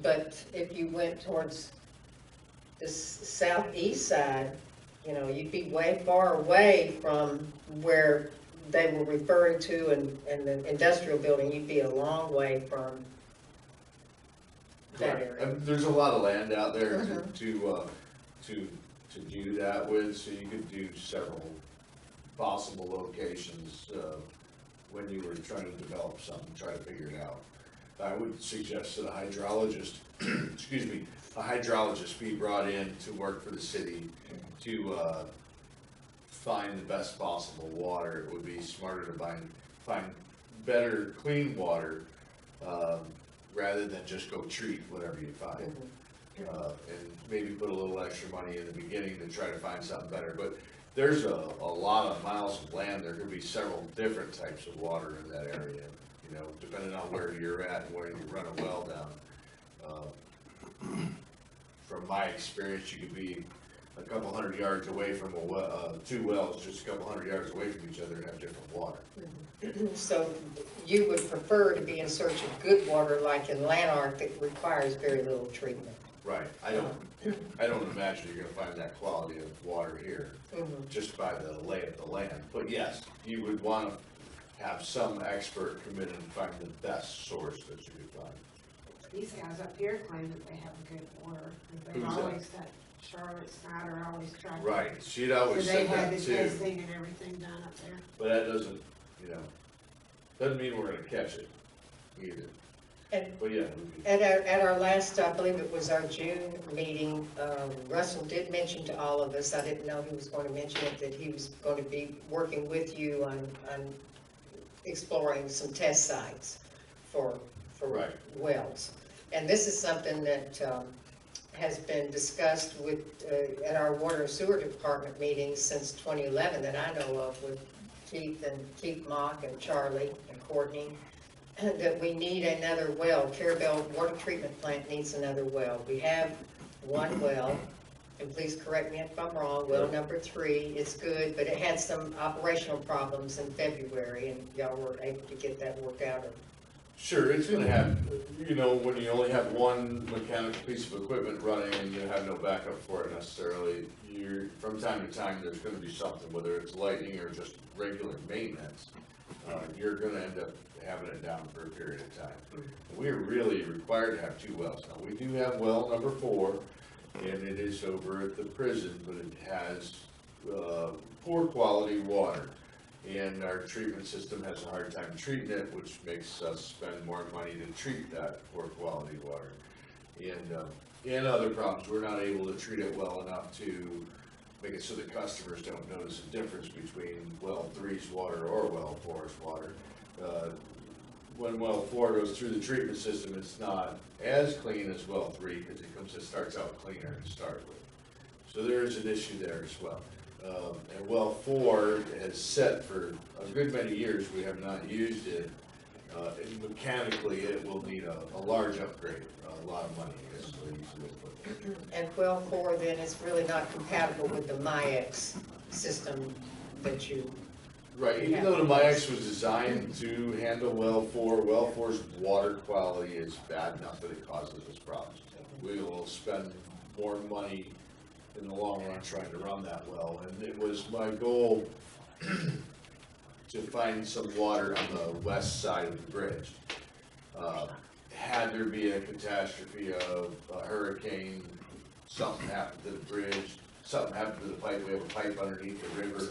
But if you went towards the southeast side, you know, you'd be way far away from where they were referring to and the industrial building, you'd be a long way from that Right. area. And there's a lot of land out there Mhm. to do that with, so you could do several possible locations, when you were trying to develop something, try to figure it out. I would suggest that a hydrologist, excuse me, a hydrologist be brought in to work for the city to, find the best possible water. It would be smarter to find better, clean water, rather than just go treat whatever you find. And maybe put a little extra money in the beginning to try to find something better. But there's a lot of miles of land. There could be several different types of water in that area, you know, depending on where you're at and where you run a well down. From my experience, you could be a couple hundred yards away from two wells, just a couple hundred yards away from each other and have different water. So you would prefer to be in search of good water like in Lanark that requires very little treatment? Right, I don't imagine you're gonna find that quality of water here, just by the lay of the land. But yes, you would wanna have some expert come in and find the best source that you could find. These guys up here claim that they have good water, and they've Who's that? always, that Charlotte Snyder always tried. Right, she'd So always they said had that the too, testing and everything done up there. but that doesn't, you know, doesn't mean we're gonna catch it either. And But yeah, at our last, I believe it was our June meeting, Russell did mention to all of us, I didn't know he was going to mention it, that he was going to be working with you on exploring some test sites for Right. wells. And this is something that has been discussed with, at our water and sewer department meetings since 2011 that I know of, with Keith Mock and Charlie and Courtney, that we need another well. Carrabelle Water Treatment Plant needs another well. We have one well, and please correct me if I'm wrong, well number 3, it's good, but it had some operational problems in February, and y'all were able to get that worked out. sure, it's gonna have, you know, when you only have one mechanical piece of equipment running and you have no backup for it necessarily, from time to time, there's gonna be something, whether it's lightning or just regular maintenance, you're gonna end up having it down for a period of time. We're really required to have 2 wells. Now, we do have well number 4, and it is over at the prison, but it has, poor quality water. And our treatment system has a hard time treating it, which makes us spend more money to treat that poor quality water. And other problems, we're not able to treat it well enough to make it so the customers don't notice a difference between well 3's water or well 4's water. When well 4 goes through the treatment system, it's not as clean as well 3 because it starts out cleaner to start with. So there is an issue there as well. And well 4 has set for a good many years, we have not used it. And mechanically, it will need a large upgrade, a lot of money, I guess, is the easy way to put it. And well 4 then is really not compatible with the MIX system that you, Right, even though the MIX was designed to handle well 4's water quality is bad enough that it causes us problems. We will spend more money in the long run trying to run that well, and it was my goal to find some water on the west side of the bridge. Had there be a catastrophe of a hurricane, something happened to the bridge, something happened to the pipe, we have a pipe underneath the river,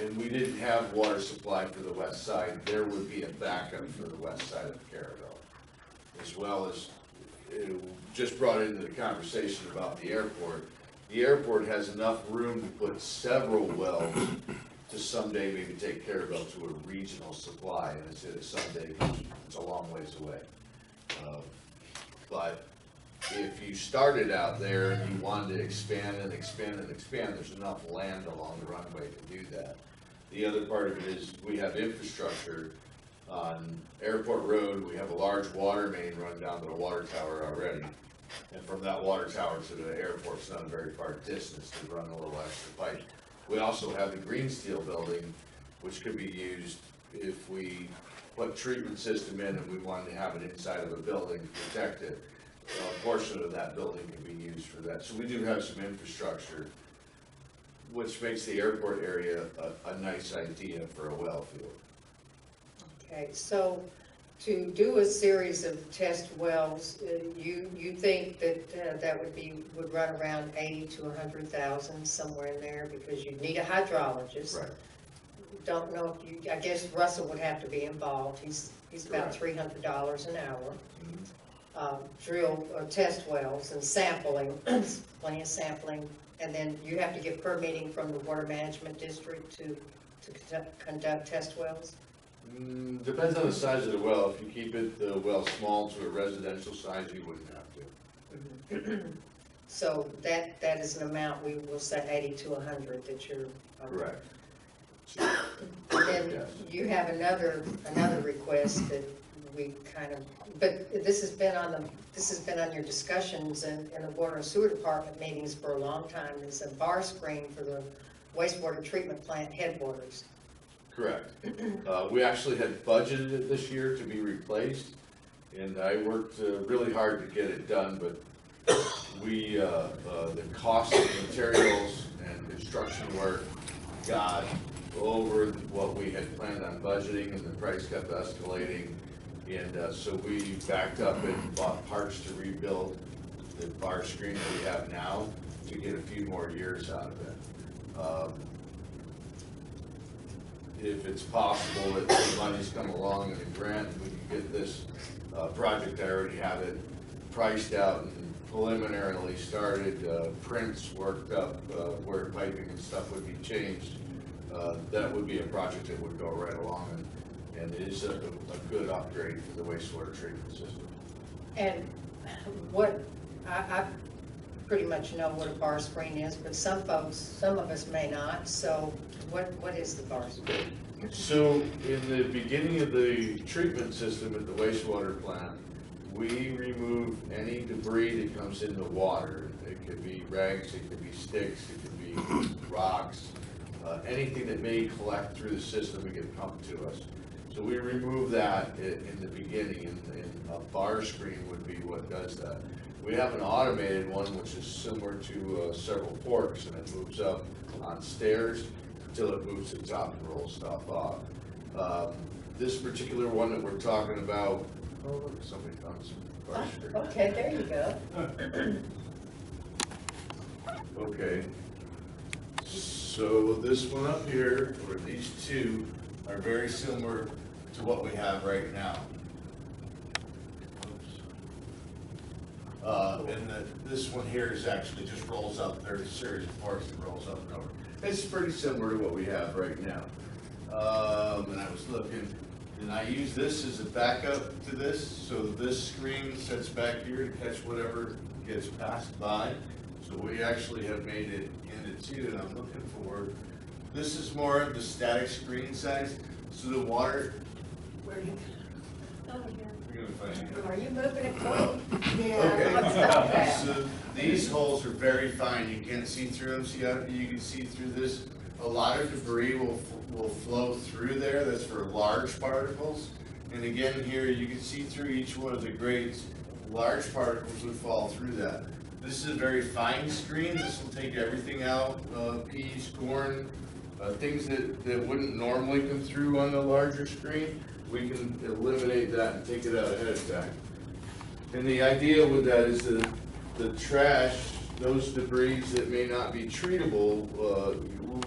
and we didn't have water supply for the west side, there would be a backup for the west side of Carrabelle. As well as, it just brought into the conversation about the airport. The airport has enough room to put several wells to someday maybe take Carrabelle to a regional supply, and it's someday, it's a long ways away. But if you started out there and you wanted to expand and expand and expand, there's enough land along the runway to do that. The other part of it is we have infrastructure on Airport Road. We have a large water main run down to the water tower already. And from that water tower to the airport's not a very far distance to run a little extra pipe. We also have the green steel building, which could be used if we put treatment system in and we wanted to have it inside of a building to protect it. A portion of that building can be used for that. So we do have some infrastructure, which makes the airport area a nice idea for a well field. Okay, so to do a series of test wells, you think that that would run around 80 to 100,000, somewhere in there, because you'd need a hydrologist. Right. Don't know if I guess Russell would have to be involved. He's about $300 an hour. Drill or test wells and sampling, plenty of sampling, and then you have to get permitting from the water management district to conduct test wells. Depends on the size of the well. If you keep the well small to a residential size, you wouldn't have to. So that is an amount, we will say 80 to 100 that you're. Correct. And then you have another request that we kind of, but this has been on your discussions in the water and sewer department meetings for a long time, is a bar screen for the wastewater treatment plant headwaters. Correct. We actually had budgeted it this year to be replaced, and I worked really hard to get it done, but the cost of materials and construction work got over what we had planned on budgeting, and the price kept escalating, and so we backed up and bought parts to rebuild the bar screen that we have now to get a few more years out of it. If it's possible, if the money's come along in a grant, we can get this project, I already have it priced out and preliminarily started, prints worked up, where piping and stuff would be changed. That would be a project that would go right along, and it is a good upgrade for the wastewater treatment system. And what, I pretty much know what a bar screen is, but some of us may not, so what is the bar screen? So in the beginning of the treatment system at the wastewater plant, we remove any debris that comes in the water. It could be rags, it could be sticks, it could be rocks, anything that may collect through the system and get pumped to us. So we remove that in the beginning, and a bar screen would be what does that. We have an automated one which is similar to several forks, and it moves up on stairs until it moves to the top and rolls stuff off. This particular one that we're talking about, oh look, somebody found some bar screen. Okay, there you go. Okay, so this one up here, or these two, are very similar to what we have right now. And this one here is actually just rolls up. There's a series of parts that rolls up and over. It's pretty similar to what we have right now. And I was looking, and I use this as a backup to this, so this screen sits back here to catch whatever gets passed by. So we actually have made it into two, and I'm looking for, this is more of the static screen size, so the water, where are you? You're gonna find it. Are you moving it forward? Okay. Let's stop that. So these holes are very fine. You can't see through them. See how you can see through this? A lot of debris will flow through there. That's for large particles. And again, here you can see through each one of the grates. Large particles would fall through that. This is a very fine screen. This will take everything out, peas, corn, things that wouldn't normally come through on the larger screen. We can eliminate that and take it out ahead of time. And the idea with that is the trash, those debris that may not be treatable,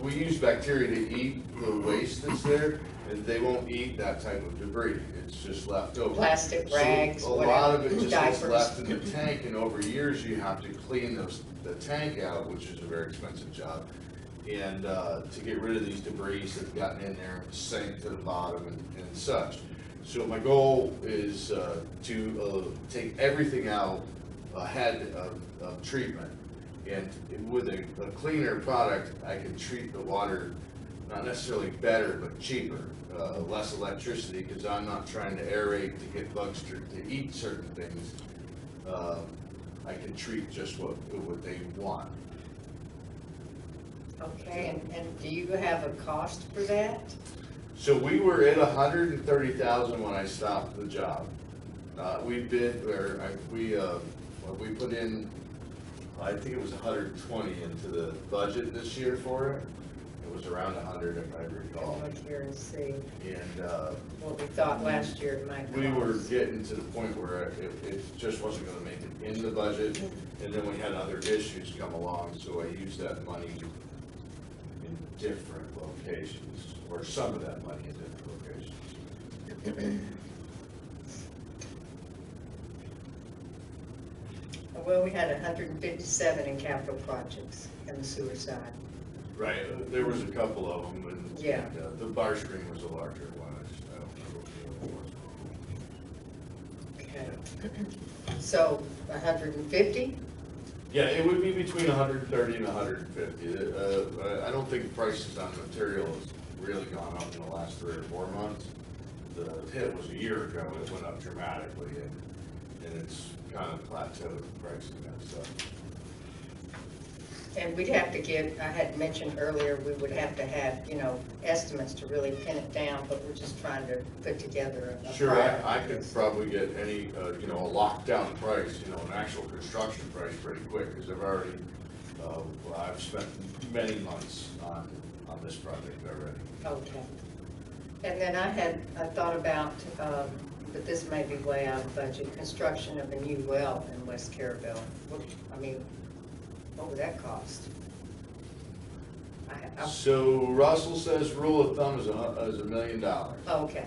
we use bacteria to eat the waste that's there, and they won't eat that type of debris. It's just left over. Plastic rags, so a whatever, lot of it just gets diapers. left in the tank, and over years you have to clean the tank out, which is a very expensive job. And to get rid of these debris that have gotten in there, sink to the bottom and such. So my goal is to take everything out head of treatment. And with a cleaner product, I can treat the water not necessarily better, but cheaper, less electricity, because I'm not trying to aerate to get bugs to eat certain things. I can treat just what they want. Okay, and do you have a cost for that? So we were at 130,000 when I stopped the job. We put in, I think it was 120 into the budget this year for it. It was around 100 if I recall. Look here and see And what we thought last year it might cost. we were getting to the point where it just wasn't gonna make it in the budget. And then we had other issues come along, so I used that money in different locations, or some of that money in different locations. Well, we had 157 in capital projects in the sewer side. Right, there was a couple of them, and Yeah. the bar screen was a larger one. I don't remember what the other one was. Okay. So 150? Yeah, it would be between 130 and 150. I don't think prices on material has really gone up in the last 3 or 4 months. The hit was a year ago, it went up dramatically, and it's kind of plateaued pricing and stuff. And we'd have to give, I had mentioned earlier, we would have to have, estimates to really pin it down, but we're just trying to put together a Sure, prior. I could probably get any, a lockdown price, an actual construction price pretty quick, because I've spent many months on this project already. Okay. And then I thought about, but this may be way out of budget, construction of a new well in West Carrabelle. What would that cost? So Russell says rule of thumb is $1 million. Okay.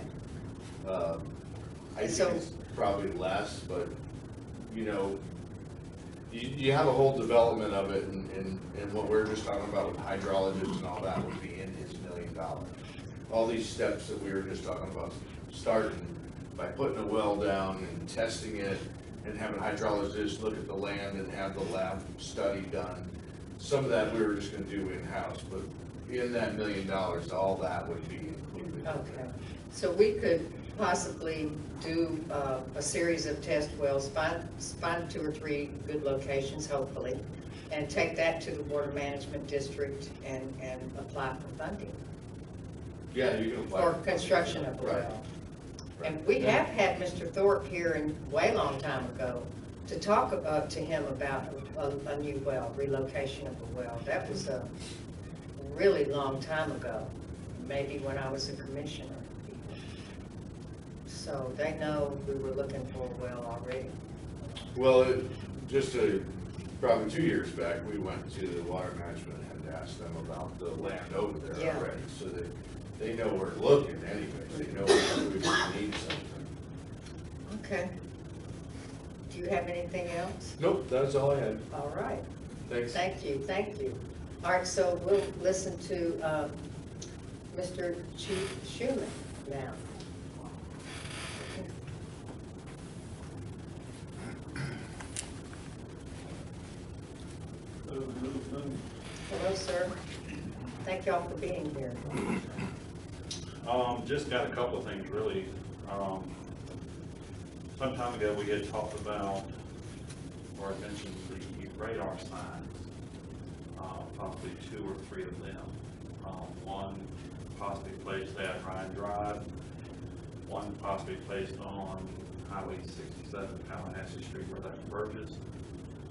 I think So- it's probably less, but, you have a whole development of it, and what we're just talking about with hydrologists and all that would be in his $1 million. All these steps that we were just talking about, starting by putting a well down and testing it, and having hydrologists look at the land and have the lab study done. Some of that we were just gonna do in-house, but in that $1 million, all that would be included. Okay. So we could possibly do a series of test wells, find 2 or 3 good locations, hopefully, and take that to the Water Management District and apply for funding Yeah, you can apply. for construction of a Right. well. And we have had Mr. Thorpe here way long time ago to talk to him about a new well, relocation of a well. That was a really long time ago, maybe when I was a commissioner. So they know we were looking for a well already. Well, probably 2 years back, we went to the water management and asked them about the land over there Yeah. already. So they know we're looking anyways, they know we need something. Okay. Do you have anything else? Nope, that's all I had. All right. Thanks. Thank you. All right, so we'll listen to Mr. Chief Schuman now. Hello, sir. Thank y'all for being here. Just got a couple of things really. Some time ago we had talked about, or I mentioned the radar signs, possibly 2 or 3 of them. One possibly placed at Ryan Drive, one possibly placed on Highway 67, Tallahassee Street where that converges,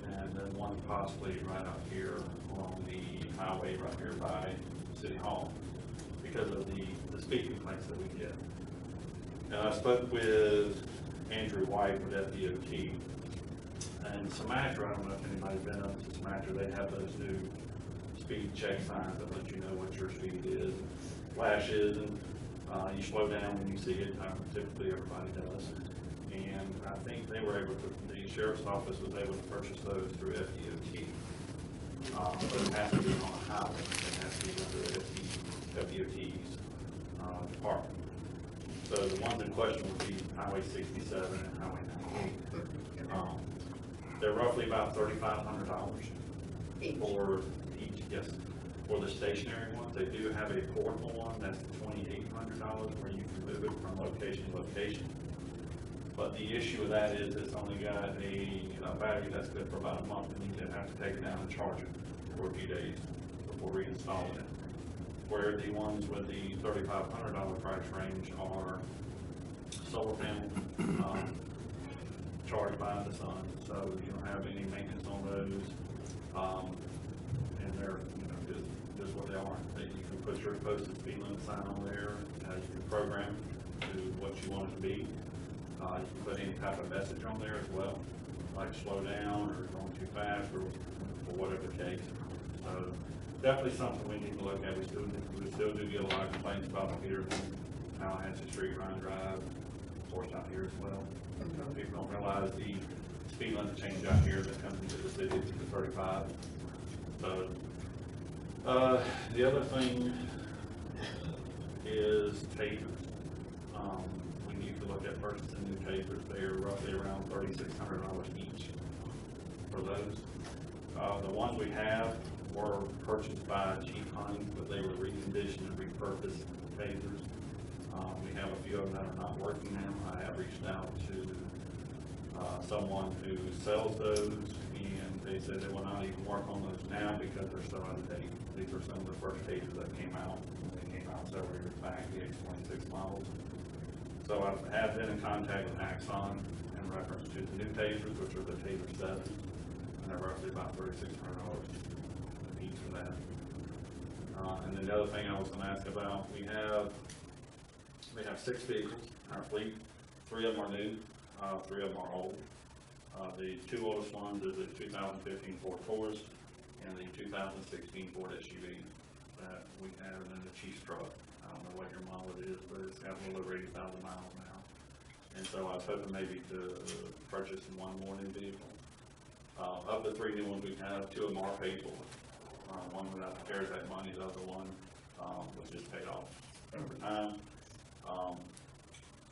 and then one possibly right out here on the highway right here by City Hall, because of the speed complaints that we get. And I spoke with Andrew White with FDOT, and Sumatra, I don't know if anybody's been up to Sumatra, they have those new speed check signs that let you know what your speed is, flashes, and you slow down when you see it. Typically everybody does. And I think they were able to, the sheriff's office was able to purchase those through FDOT. But it has to be on a highway, it has to be under FDOT's department. So the ones in question would be Highway 67 and Highway 98. They're roughly about $3,500 Each. for each, yes. For the stationary ones, they do have a portable one, that's $2,800 where you can move it from location to location. But the issue with that is it's only got a battery that's good for about a month, and you have to take it down and charge it for a few days before reinstalling it. Where the ones with the $3,500 price range are solar panel, charged by the sun, so you don't have any maintenance on those. And they're, just what they are. You can put your posted speed limit sign on there, you can program to what you want it to be. You can put any type of message on there as well, like slow down or going too fast or whatever the case. So definitely something we need to look at. We still do get a lot of complaints about the Peterson, Tallahassee Street, Ryan Drive, of course out here as well. People don't realize the speed limit change out here that comes into the city to 35. So the other thing is tasers. We need to look at purchasing new tasers. They are roughly around $3,600 each for those. The ones we have were purchased by Chief Hunting, but they were reconditioned and repurposed tasers. We have a few of them that are not working now. I have reached out to someone who sells those, and they said they will not even work on those now because they're so out of date. These are some of the first tasers that came out. They came out several years back, the X26 models. So I have been in contact with Axon in reference to the new tasers, which are the Taser 7, and they're roughly about $3,600 each for that. And then the other thing I was going to ask about, we have 6 vehicles in our fleet. 3 of them are new, 3 of them are old. The 2 oldest ones is the 2015 Ford Taurus and the 2016 Ford SUV that we have, and then the Chief's truck. I don't know what your model it is, but it's got a little over 80,000 miles now. And so I was hoping maybe to purchase one more new vehicle. Of the 3 new ones we have, 2 of them are paid for. One without the CARES Act money, the other one was just paid off over time.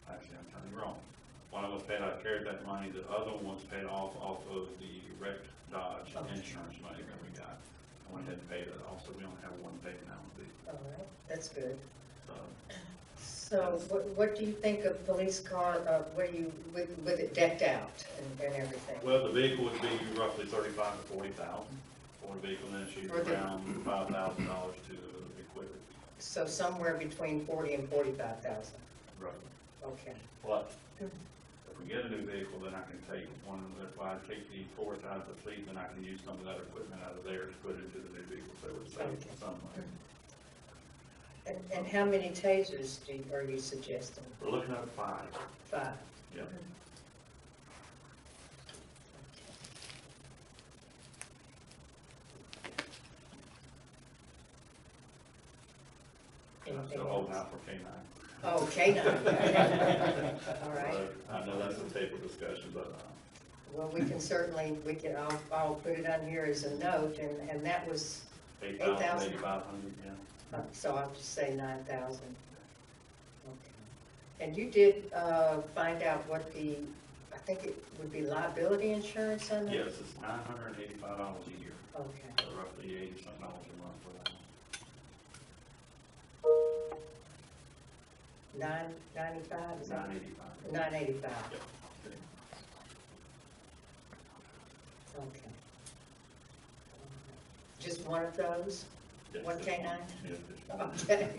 Actually, I'm telling you wrong. One of them was paid out of CARES Act money, the other one was paid off of the wrecked Dodge insurance money that we got. I went ahead and paid it off, so we only have one paid now. All right, that's good. So So what do you think of police car, with it decked out and everything? well, the vehicle would be roughly $35,000 to $40,000 for the vehicle, and then she's around $5,000 to equip it. So somewhere between 40 and 45,000. Right. Okay. But if we get a new vehicle, then I can take one, if I take the Taurus out of the fleet, then I can use some of that equipment out of there to put into the new vehicle, so it would save some money. And how many tasers are you suggesting? We're looking at 5. 5. Yep. Anything So hold else? out for K9. Oh, K9. All right. So I know that's a table discussion, but Well, we can certainly, I'll put it on here as a note, and that was, 8,000, 8,000. 8,500, yeah. so I'll just say 9,000. Okay. And you did find out what I think it would be liability insurance on that? Yes, it's $985 a year, Okay. so roughly $80-something a month for that. 995, is that? 985. 985. Yep. Okay. Just one of those? Yes, One just K9? Yeah, just one. Okay.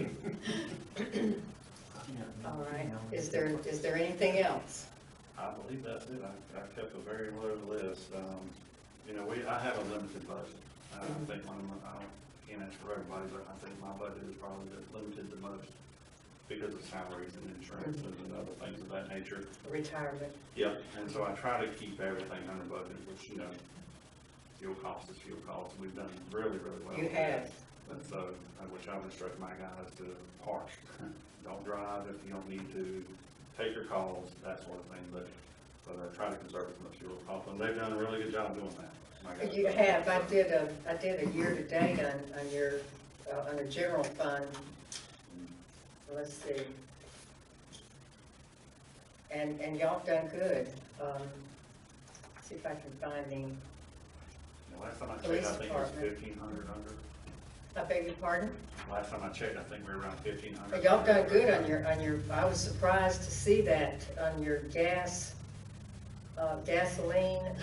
All right. Is there anything else? I believe that's it. I kept a very low list. I have a limited budget. I think I can't answer for everybody, but I think my budget is probably limited the most because of salaries and insurance and other things of that nature. Retirement. Yeah, and so I try to keep everything under budget, which, fuel cost is fuel cost, and we've done really, really well. You with that. have. And so, which I've instructed my guys to park. Don't drive if you don't need to, take your calls, that sort of thing, but I try to conserve as much fuel cost, and they've done a really good job doing that. My guys You have. have. I did a year-to-date on your, on a general fund. Let's see. And y'all done good. See if I can find the, The last time I checked, I Police think it was department. 1,500 under. I beg your pardon? Last time I checked, I think we were around 1,500. Y'all done good on your, I was surprised to see that on your gasoline,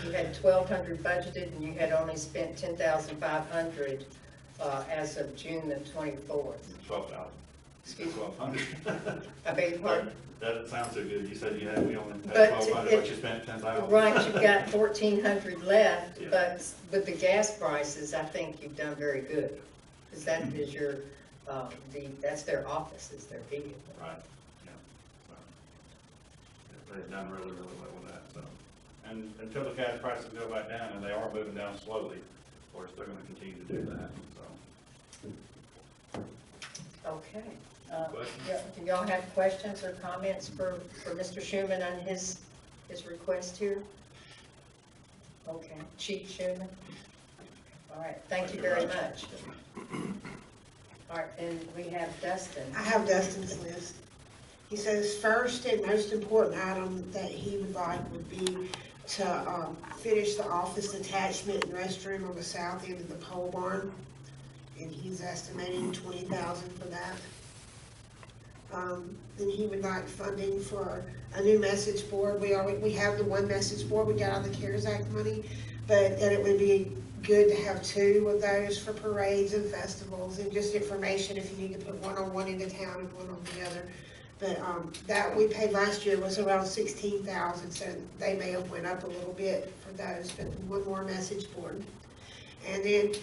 you had 1,200 budgeted and you had only spent 10,500, as of June the 24th. 12,000. Excuse me. 1,200. I beg your pardon? That doesn't sound so good. You said we only But had 1,200, it- but you spent 10,000. Right, you've got 1,400 left, Yeah. but with the gas prices, I think you've done very good. Because that is your, that's their office, is their vehicle. Right, yeah. So, they've done really, really well with that, so. And until the gas prices go back down, and they are moving down slowly, of course, they're gonna continue to do that, so. Okay. Questions? Do y'all have questions or comments for Mr. Schuman on his request here? Okay, Chief Schuman? All right, thank you very much. All right, and we have Dustin. I have Dustin's list. He says first and most important item that he would like would be to finish the office attachment and restroom on the south end of the pole barn. And he's estimating $20,000 for that. Then he would like funding for a new message board. We have the one message board we got out of the CARES Act money, but that it would be good to have two of those for parades and festivals and just information if you need to put one on one end of town and one on the other. But that we paid last year was around $16,000, so they may have went up a little bit for those, but one more message board. And then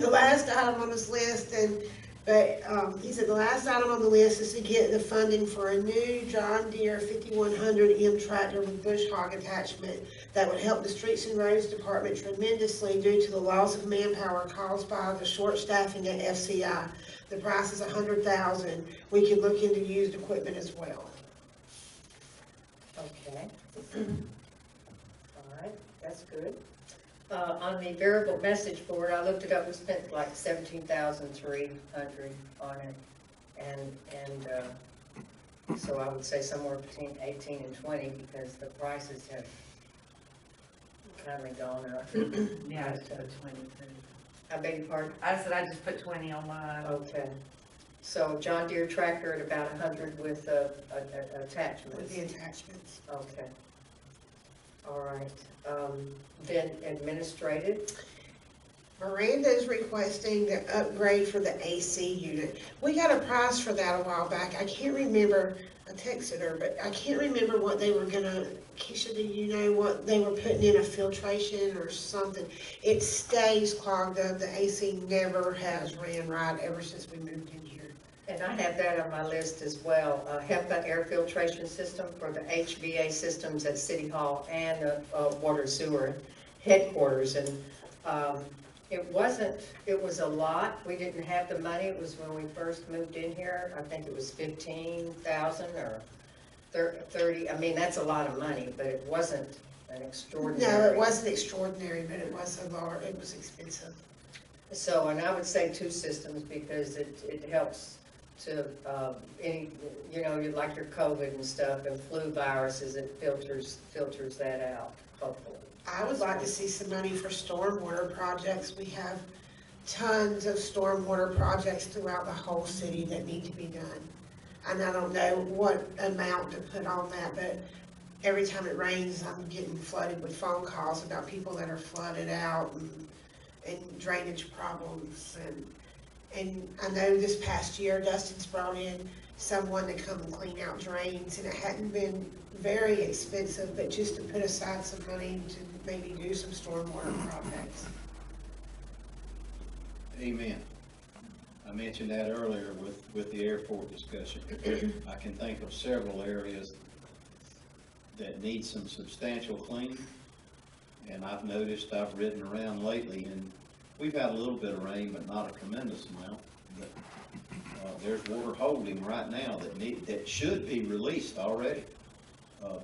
the last item on this list, he said the last item on the list is to get the funding for a new John Deere 5100M tractor with bush hog attachment that would help the Streets and Roads Department tremendously due to the loss of manpower caused by the short staffing at FCI. The price is $100,000. We can look into used equipment as well. Okay. All right, that's good. On the variable message board, I looked it up, we spent like $17,300 on it. And so I would say somewhere between 18 and 20 because the prices have kind of gone up. Yeah, I just put 20 too. I beg your pardon? I said I just put 20 on mine. Okay. So John Deere tractor at about 100 with attachments. With the attachments. Okay. All right. Then administrative. Miranda is requesting the upgrade for the AC unit. We got a price for that a while back. I can't remember, I texted her, but I can't remember what they were gonna, Keisha, do you know what they were putting in, a filtration or something? It stays clogged up. The AC never has ran right ever since we moved in here. And I have that on my list as well. HEPA air filtration system for the HVA systems at City Hall and water sewer headquarters. And it was a lot. We didn't have the money. It was when we first moved in here. I think it was 15,000 or 30. I mean, that's a lot of money, but it wasn't an extraordinary. No, it wasn't extraordinary, but it was it was expensive. So, and I would say two systems because it helps to, like your COVID and stuff and flu viruses, it filters that out, hopefully. I would like to see some money for stormwater projects. We have tons of stormwater projects throughout the whole city that need to be done. And I don't know what amount to put on that, but every time it rains, I'm getting flooded with phone calls about people that are flooded out and drainage problems. And I know this past year, Dustin's brought in someone to come and clean out drains, and it hadn't been very expensive, but just to put aside some money to maybe do some stormwater projects. Amen. I mentioned that earlier with the airport discussion. I can think of several areas that need some substantial cleaning. And I've noticed, I've ridden around lately, and we've had a little bit of rain, but not a tremendous amount. But there's water holding right now that should be released already.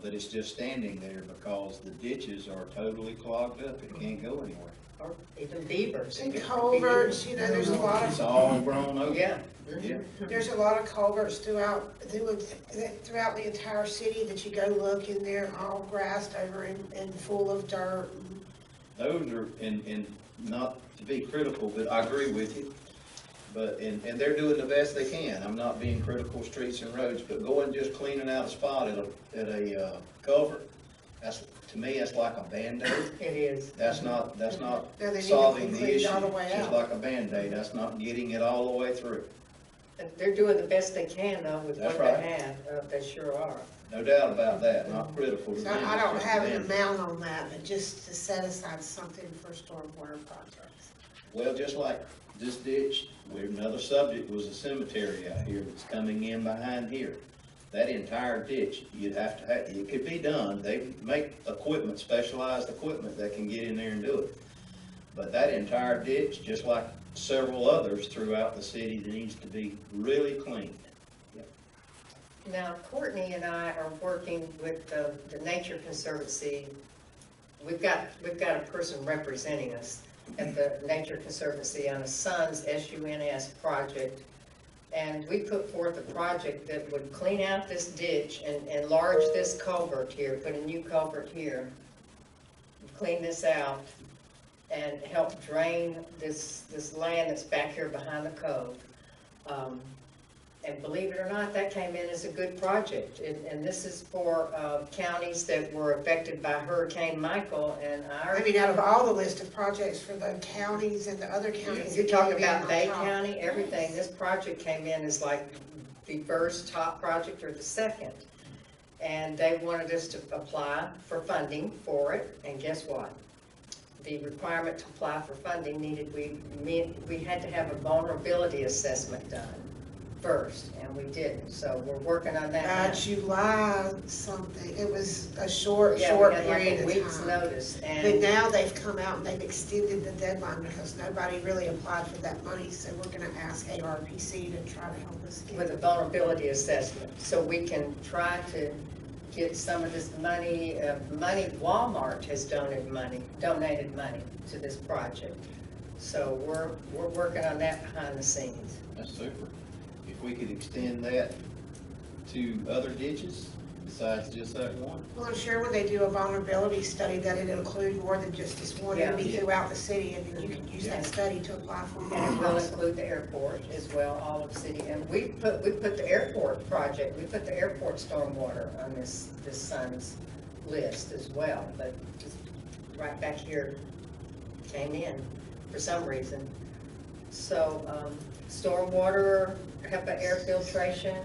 But it's just standing there because the ditches are totally clogged up. It can't go anywhere. or even beavers. And culverts, you know, there's a lot It's of, all grown over. Yeah. Yeah. there's a lot of culverts throughout the entire city that you go look and they're all grassed over and full of dirt. Those are, and not to be critical, but I agree with you. But, and they're doing the best they can. I'm not being critical of streets and roads, but going just cleaning out a spot at a culvert, that's, to me, that's like a Band-Aid. It is. That's not No, they need to solving the clean it issue, all the way just out. like a Band-Aid. That's not getting it all the way through. And they're doing the best they can though with That's what they right. have. They sure are. No doubt about that, not critical to So them. I it's don't just a have an Band-Aid. amount on that, but just to set aside something for stormwater projects. Well, just like this ditch, where another subject was a cemetery out here that's coming in behind here. That entire ditch, you'd have to have, it could be done, they make equipment, specialized equipment that can get in there and do it. But that entire ditch, just like several others throughout the city, that needs to be really cleaned. Now, Courtney and I are working with the Nature Conservancy. We've got a person representing us at the Nature Conservancy on a SUNS, S-U-N-S project. And we put forth a project that would clean out this ditch and enlarge this culvert here, put a new culvert here, clean this out, and help drain this land that's back here behind the cove. And believe it or not, that came in as a good project. And this is for counties that were affected by Hurricane Michael, and I mean, out of all the list of projects for the counties and the other counties. you're it talking came in about on Bay top. County, everything, this project came in as like the first top project or the second. And they wanted us to apply for funding for it, and guess what? The requirement to apply for funding we had to have a vulnerability assessment done first, and we didn't, so we're working on that now. July something, it was a short Yeah, we had like period a of week's time. notice, But and now they've come out and they've extended the deadline because nobody really applied for that money, so we're gonna ask ARPC to try to help us with a get. vulnerability assessment, so we can try to get some of this money, Walmart has donated money to this project. So we're working on that behind the scenes. That's super. If we could extend that to other ditches besides just that one. Well, I'm sure when they do a vulnerability study that it'll include more than just this one, it'll be Yeah. throughout the city, and then you can use that study to apply for And it will more. include the airport as well, all of city, and we put the airport project, we put the airport stormwater on this SUNS list as well, but just right back here came in for some reason. So, stormwater, HEPA air filtration,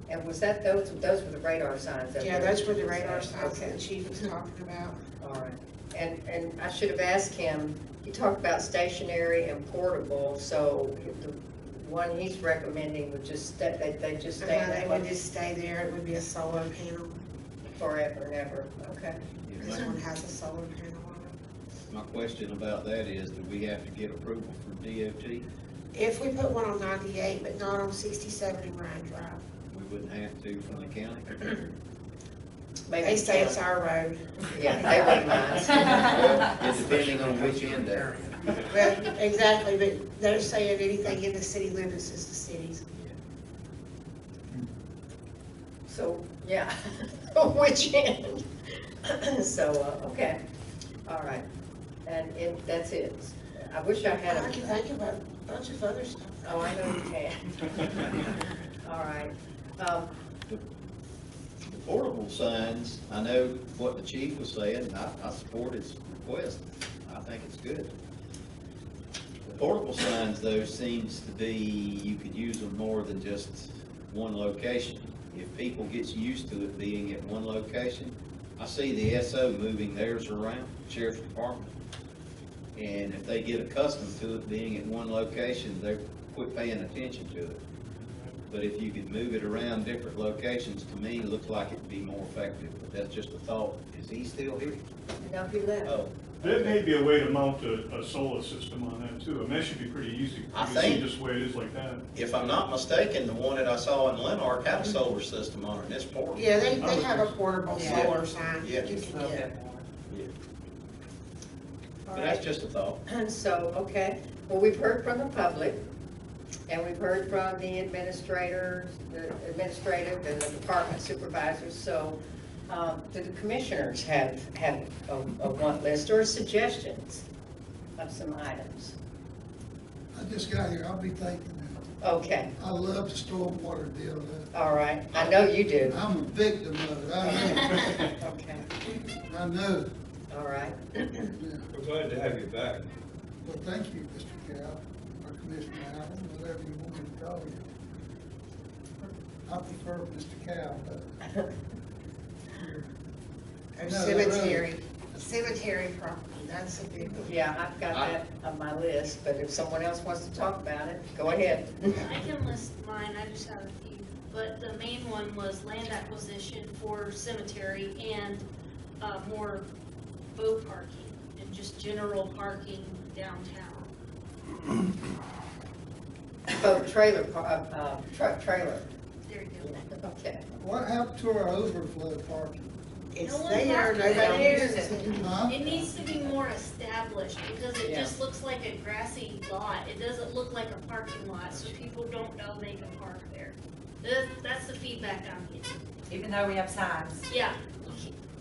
and was that, those were the radar signs? up Yeah, there? those were the radar signs Okay. that the chief was talking about. All right, and I should have asked him, he talked about stationary and portable, so the one he's recommending would just, they just stay They that would way just stay there, it would be a solar panel. forever and ever, okay. This one has a solar panel on it. My question about that is, do we have to get approval from DOT? If we put one on 98, but not on 67 and Ryan Drive. We wouldn't have to from the county? Maybe They say it's count. our road. Yeah, they wouldn't mind. It's depending on which end there. Well, exactly, but they're saying anything in the city limits is the city's. So, yeah, which end? So, okay, all right, and that's it. I wish I had I can think of a bunch of other stuff. Oh, I know you can. All right. The portable signs, I know what the chief was saying, and I support his request. I think it's good. The portable signs, though, seems to be, you could use them more than just one location. If people gets used to it being at one location, I see the SO moving theirs around, Sheriff's Department. And if they get accustomed to it being at one location, they quit paying attention to it. But if you could move it around different locations, to me, it looks like it'd be more effective. But that's just a thought. Is he still here? No, he left. Oh, There may be a way to mount a solar system on that too. I mean, that should be pretty easy. I You can see think- just the way it is like that. if I'm not mistaken, the one that I saw in Lenark had a solar system on it, and it's portable. Yeah, they have a portable Yeah. solar sign Yeah. you can Okay. get. All But that's right. just a thought. And so, okay, well, we've heard from the public, and we've heard from the administrators, the administrative and the department supervisors, so, do the commissioners have a want list or suggestions of some items? I just got here, I'll be thinking Okay, that. I love the stormwater deal. all right, I know you do. I'm a victim of it, I know, Okay, I know. all right. Yeah. We're glad to have you back. Well, thank you, Mr. Cal, or Commissioner Allen, whatever you want me to call you. I prefer Mr. Cal, but. Or No, cemetery property, that's a big one. Yeah, I've got that on my list, but if someone else wants to talk about it, go ahead. I can list mine, I just have a few, but the main one was land acquisition for cemetery and, more boat parking and just general parking downtown. Boat trailer, truck trailer. There you go. Okay. What happened to our overflow parking? It's No one there, parks nobody there. uses it. Huh? It needs to be more established because it Yeah. just looks like a grassy lot. It doesn't look like a parking lot, so people don't know they can park there. That's the feedback I'm getting. Even though we have signs. Yeah,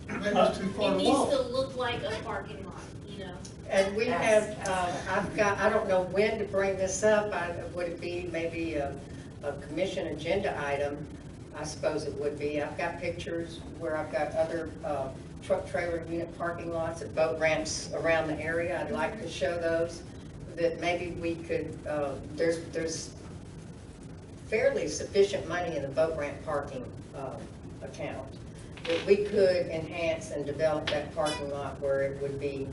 Maybe it's too far it to needs walk. to look like a parking lot, you know? And we Yes. have, I've got, I don't know when to bring this up, would it be maybe a commission agenda item? I suppose it would be. I've got pictures where I've got other truck trailer unit parking lots and boat ramps around the area. I'd like to show those, that maybe we could, there's fairly sufficient money in the boat ramp parking account, that we could enhance and develop that parking lot where it would be,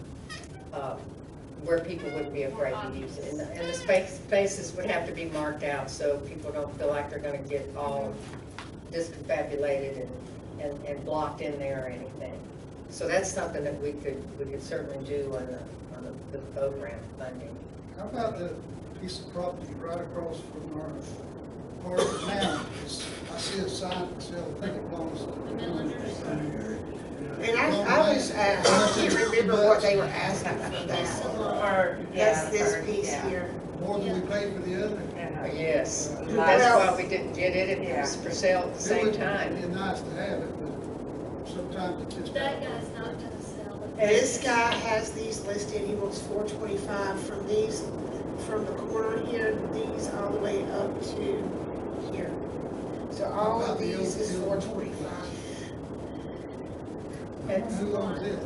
where people wouldn't be afraid to use it. And the spaces would have to be marked out so people don't feel like they're gonna get all discombobulated and blocked in there or anything. So that's something that we could certainly do on the boat ramp funding. How about the piece of property right across from our part of the town? I see a sign for sale, I think it belongs to. The millagers. And I was, I can't remember what they were asking for that. Or, yeah. That's this or- piece yeah. here. More than we pay for the other. Yeah. Yes, Well- that's why we didn't get it, it was for sale at the same It time. would be nice to have it, but sometimes it just. That guy's not gonna sell it. This guy has these listed, he wants 425 from these, from the corner here, these all the way up to here. So all of these is 425. That's, Who owns it?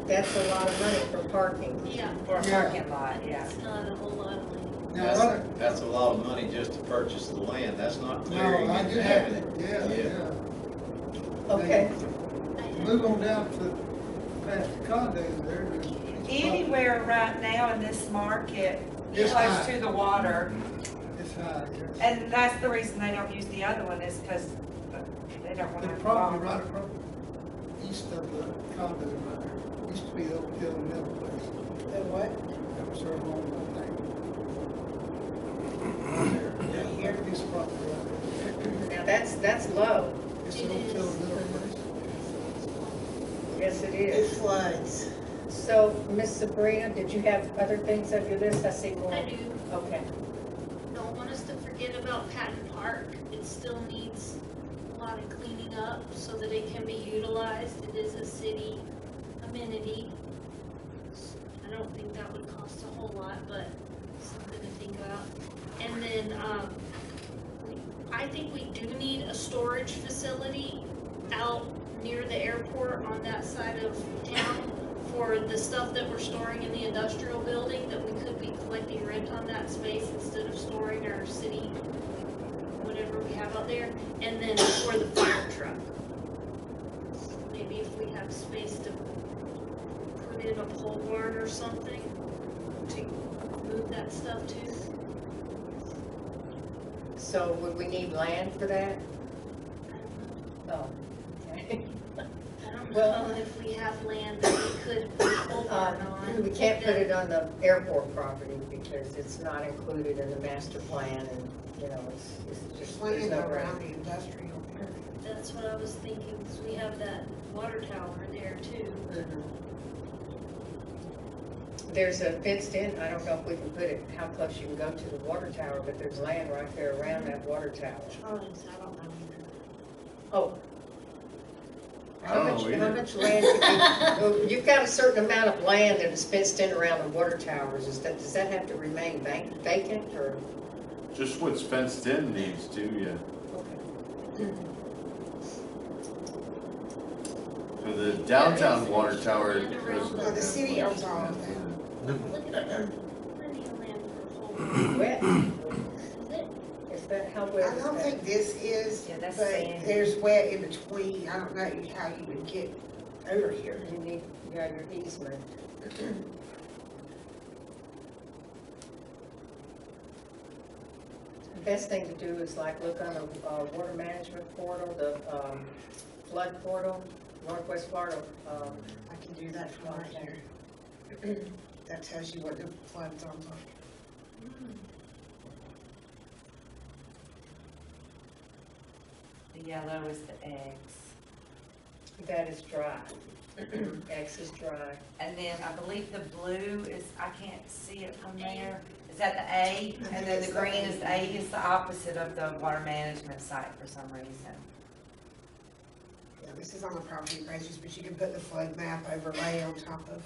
that's a lot of money for parking. Yeah, For a parking lot, yeah. it's not a whole lot of money. Now, That's a lot of money just to purchase the land, that's not no, clearing I and get having it, it. yeah. Okay, Move on down to past the condos there. there's a piece of property. Anywhere right now in this market, It's close high. to the water, It's high, yes. and that's the reason they don't use the other one is because they don't want The to. property right across, east of the condo right there, used to be the old Kill Mill place. The what? That was her home, I think. Yeah, here, piece of property right now that's low. there. It's the old Kill Mill place. Yes, it It is. floods. So, Miss Sabrina, did you have other things on your list? I see more. I do. Okay. Don't want us to forget about Patton Park. It still needs a lot of cleaning up so that it can be utilized. It is a city amenity. I don't think that would cost a whole lot, but something to think about. And then, I think we do need a storage facility out near the airport on that side of town for the stuff that we're storing in the industrial building, that we could be collecting rent on that space instead of storing our city, whatever we have out there, and then for the fire truck. Maybe if we have space to put in a pole barn or something to move that stuff to. So would we need land for that? I don't know. Oh, okay. I don't Well- know if we have land that we could put a pole barn on. We can't put it on the airport property because it's not included in the master plan and, you know, it's Just just, there's land no around ground. the industrial area. That's what I was thinking, because we have that water tower there too. There's a fenced in, I don't know if we can put it, how close you can go to the water tower, but there's land right there around that water tower. Oh, I don't know either. Oh. I How don't know much, how either. much land, well, you've got a certain amount of land that is fenced in around the water towers, does that have to remain vacant, or? Just what's fenced in needs to, yeah. Okay. So the downtown There water is tower. land around No, the city owns all of that. Look at that, plenty of land for whole. Wet, Is it? is that, how wet I is don't that? think this is, Yeah, but that's sand. there's wet in between. I don't know how you would get over here. You need, yeah, your easement. The best thing to do is like look on the water management portal, the flood portal, Northwest Florida. I can do that from right here. That tells you what the flood zones are. The yellow is the eggs. That is dry. X is dry. And then I believe the blue is, I can't see it from there. Is that the A? And then the green is the A, is the opposite of the water management site for some reason. Yeah, this is on the property appraisers, but you can put the flood map overlay on top of.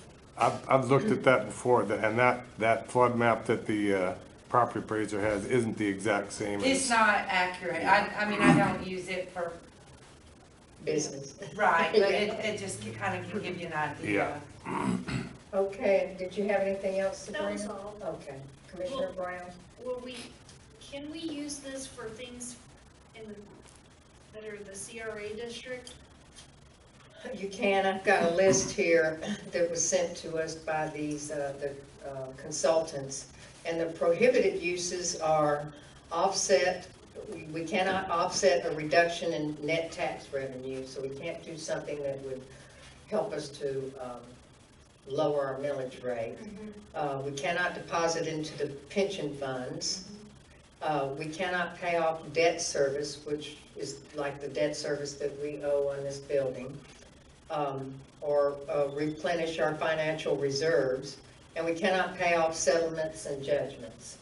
I've looked at that before, and that flood map that the property appraiser has isn't the exact same. It's not accurate. I mean, I don't use it for, Business. right, but it just kind of can give you an idea. Okay, did you have anything else to That bring? was all. Okay, Commissioner Brown? Can we use this for things that are the CRA district? You can, I've got a list here that was sent to us by these, the consultants. And the prohibited uses are offset, we cannot offset a reduction in net tax revenue, so we can't do something that would help us to lower our millage rate. We cannot deposit into the pension funds. We cannot pay off debt service, which is like the debt service that we owe on this building, or replenish our financial reserves, and we cannot pay off settlements and judgments.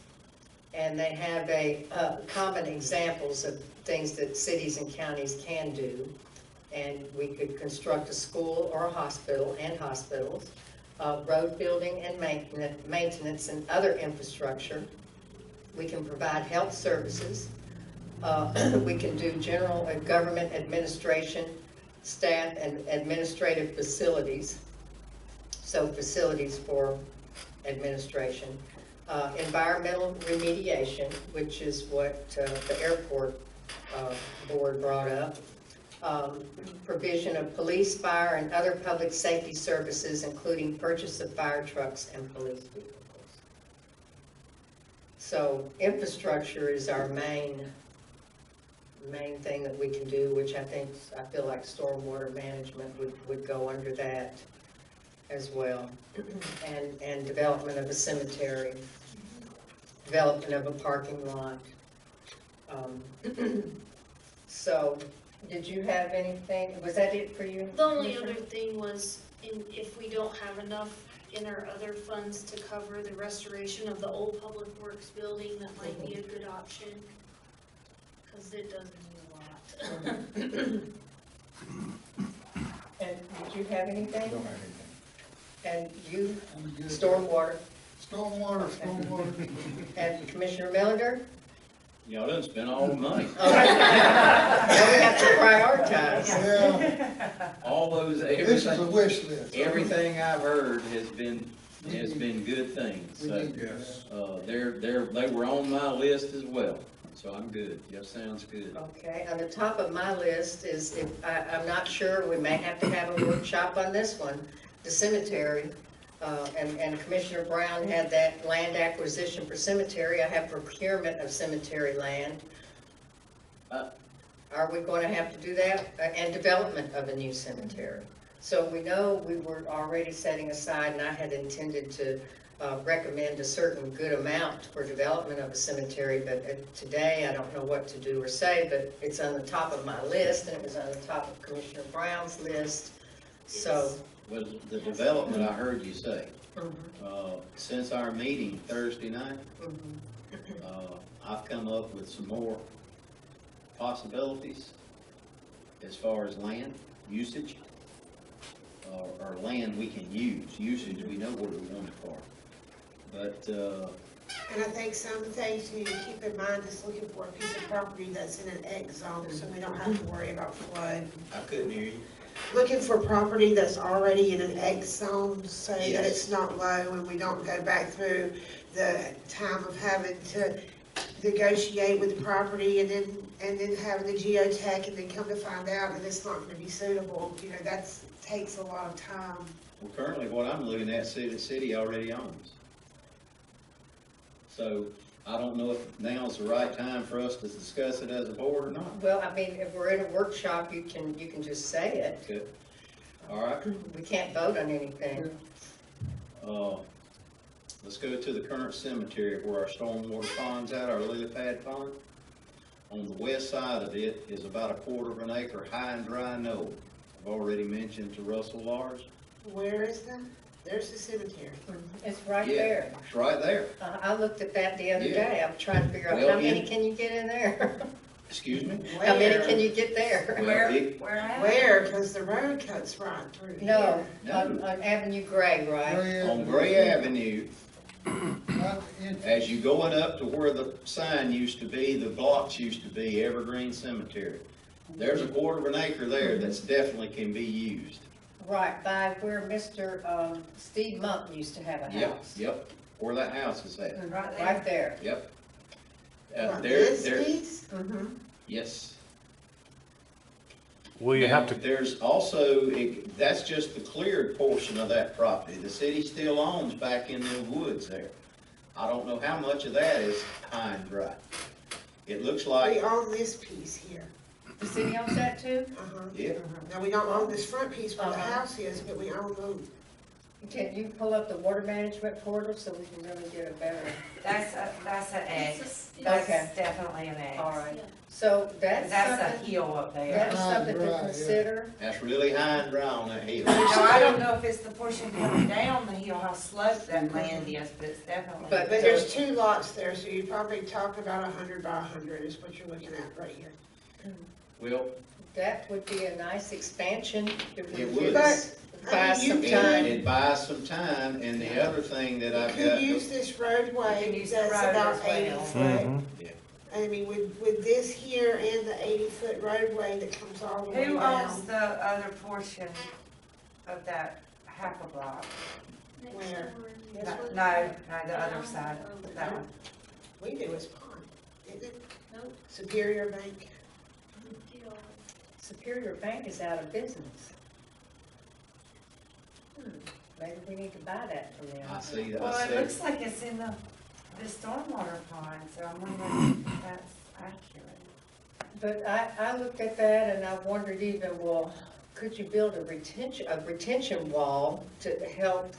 And they have a common examples of things that cities and counties can do. And we could construct a school or a hospital and hospitals, road building and maintenance and other infrastructure. We can provide health services. We can do general government administration, staff and administrative facilities. So facilities for administration. Environmental remediation, which is what the airport board brought up. Provision of police, fire, and other public safety services, including purchase of fire trucks and police vehicles. So infrastructure is our main thing that we can do, which I feel like stormwater management would go under that as well. And development of a cemetery, development of a parking lot. So, did you have anything, was that it for you? The only other thing was, if we don't have enough in our other funds to cover the restoration of the old Public Works building, that might be a good option, because it does need a lot. And did you have anything? Don't have anything. And you, I'm good. stormwater, Stormwater. and Commissioner Milliger? Y'all done spent all the money. Now we have to prioritize. Yeah, All those, this is a everything, wish list. everything I've heard has been good things. We So, need that. they were on my list as well, so I'm good. That sounds good. Okay, on the top of my list is, I'm not sure, we may have to have a workshop on this one, the cemetery. And Commissioner Brown had that land acquisition for cemetery. I have procurement of cemetery land. Are we going to have to do that? And development of a new cemetery. So we know we were already setting aside, and I had intended to recommend a certain good amount for development of a cemetery, but today I don't know what to do or say, but it's on the top of my list, and it was on the top of Commissioner Brown's list. So Well, the development I heard you say, since our meeting Thursday night, I've come up with some more possibilities as far as land usage, or land we can use. Usage, we know what we want it for. But, And I think some things you need to keep in mind is looking for a piece of property that's in an X zone, so we don't have to worry about flood. I couldn't hear you. Looking for property that's already in an X zone, so that Yes. it's not low, and we don't go back through the time of having to negotiate with the property, and then having the geotech, and then come to find out that it's not gonna be suitable. You know, takes a lot of time. Well, currently what I'm looking at, the city already owns. So I don't know if now's the right time for us to discuss it as a board or not. Well, I mean, if we're in a workshop, you can just say it. Okay. All right. We can't vote on anything. Let's go to the current cemetery where our stormwater pond's at, our lily pad pond. On the west side of it is about a 1/4 of an acre high and dry knoll. I've already mentioned to Russell Lars. Where is that? There's the cemetery. It's right Yeah, there. it's right there. I looked at that the other Yeah. day. I'm trying to figure out Well, how many in- can you get in there? Excuse me? How many can you get there? Well, it- Where at? Where? Because the road cuts right through here. No, No. on Avenue Gray, right? On Gray Avenue, Not the entrance. as you going up to where the sign used to be, the blocks used to be, Evergreen Cemetery. There's a 1/4 of an acre there that's definitely can be used. Right, by where Mr. Steve Monk used to have a Yep, house. yep, where that house is at, Right there. Right there. yep. What, There, this there, piece? yes. Will you Now, have to, there's also, that's just the cleared portion of that property. The city still owns back in the woods there. I don't know how much of that is high and dry. It looks We like, own this piece here. The city owns that too? yeah, Now, we don't own this front piece where the Uh-huh. house is, but we own them. Can you pull up the water management portal so we can really get a better? That's an X. It's That's Okay. definitely an X. All right. Yeah. So that's That's a something, hill up there. that's High and something dry, to yeah. consider. that's really high and dry on that hill. Now, I don't know if it's the portion coming down the hill, how sloped that land is, but it's definitely. But- But there's 2 lots there, so you're probably talking about 100 by 100 is what you're looking at right here. Well, That would be a nice expansion if we It could would. But, buy I mean, some you time. it buys some time, and the other thing that I've could got, use this You can roadway use the that's road about as well. 80 Mhm. foot. I mean, with this here and the 80-foot roadway that comes all the way Who down. owns the other portion of that half a block? Next Where? door. This No, one? no, the other side, that one. We do is pond, isn't it? Nope. Superior Bank. Deal. Superior Bank is out of business. Maybe we need to buy that from them. I see, Well, I it see. looks like it's in the stormwater pond, so I'm wondering if that's accurate. But I looked at that and I wondered even, well, could you build a retention wall to help,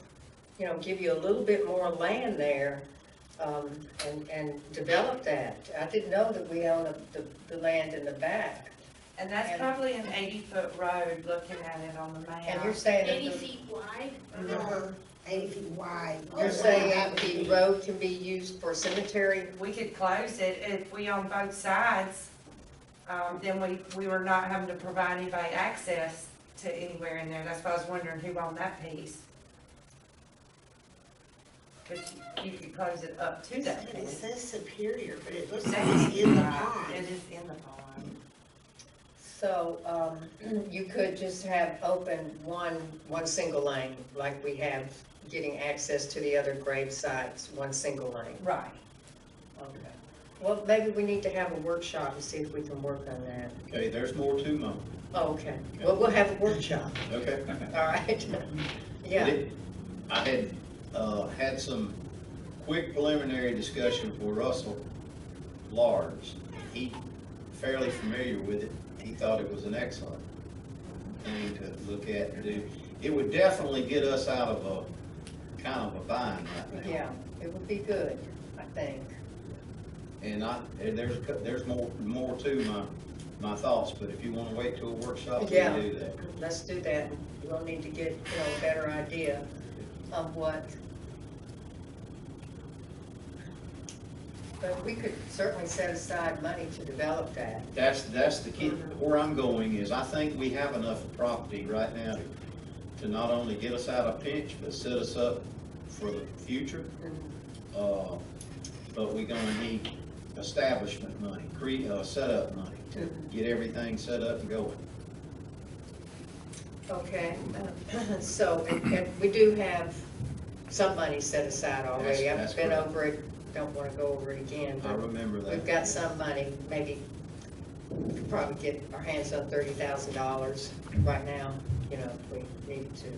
give you a little bit more land there, and develop that? I didn't know that we own the land in the back. And that's And- probably an 80-foot road, looking at it on the map. And you're saying 80 that feet wide. Uh-huh. 80 feet wide. you're saying the road can be used for cemetery? We could close it if we own both sides, then we were not having to provide anybody access to anywhere in there. That's why I was wondering who owned that piece. But you could close it up to that It piece. says Superior, but it looks like it's in the Right, pond. it is in the pond. So, you could just have open one single lane, like we have getting access to the other grave sites, one single lane. Right. Okay. Well, maybe we need to have a workshop and see if we can work on that. Okay, there's more to Mo. Oh, okay. Well, we'll have a workshop. Okay. All right. Yeah. I had, had some quick preliminary discussion with Russell Lars. He fairly familiar with it. He thought it was an excellent thing to look at and do. It would definitely get us out of a kind of a bind right now. Yeah, it would be good, I think. And there's more to my my thoughts, but if you wanna wait till a workshop, we Yeah. can do that. Let's do that. We'll need to get, a better idea of what. But we could certainly set aside money to develop that. That's the key, where I'm going is, I think we have enough property right now to not only get us out of pinch, but set us up for the future. But we're gonna need establishment money, setup money to get everything set up and going. Okay, so, and we do have some money set aside already. That's I've been correct. over it, don't wanna go over it again. I but remember that. We've got some money, maybe we could probably get our hands on $30,000 right now, if we needed to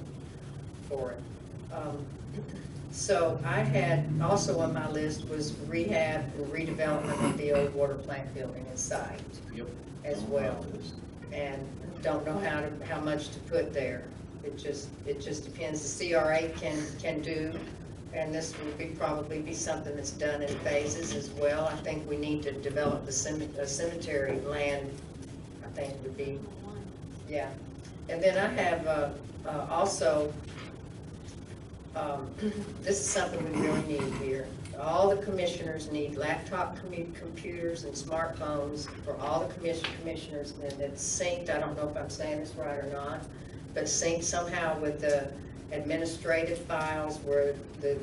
for it. So I had, also on my list was rehab and redevelopment of the old water plant building and site Yep. as well. And don't know how much to put there. It just depends. The CRA can do, and this would probably be something that's done in phases as well. I think we need to develop the cemetery land, I think would be, yeah. And then I have also, this is something we really need here. All the commissioners need laptop computers and smartphones for all the commissioners, and it's synced, I don't know if I'm saying this right or not, but synced somehow with the administrative files where the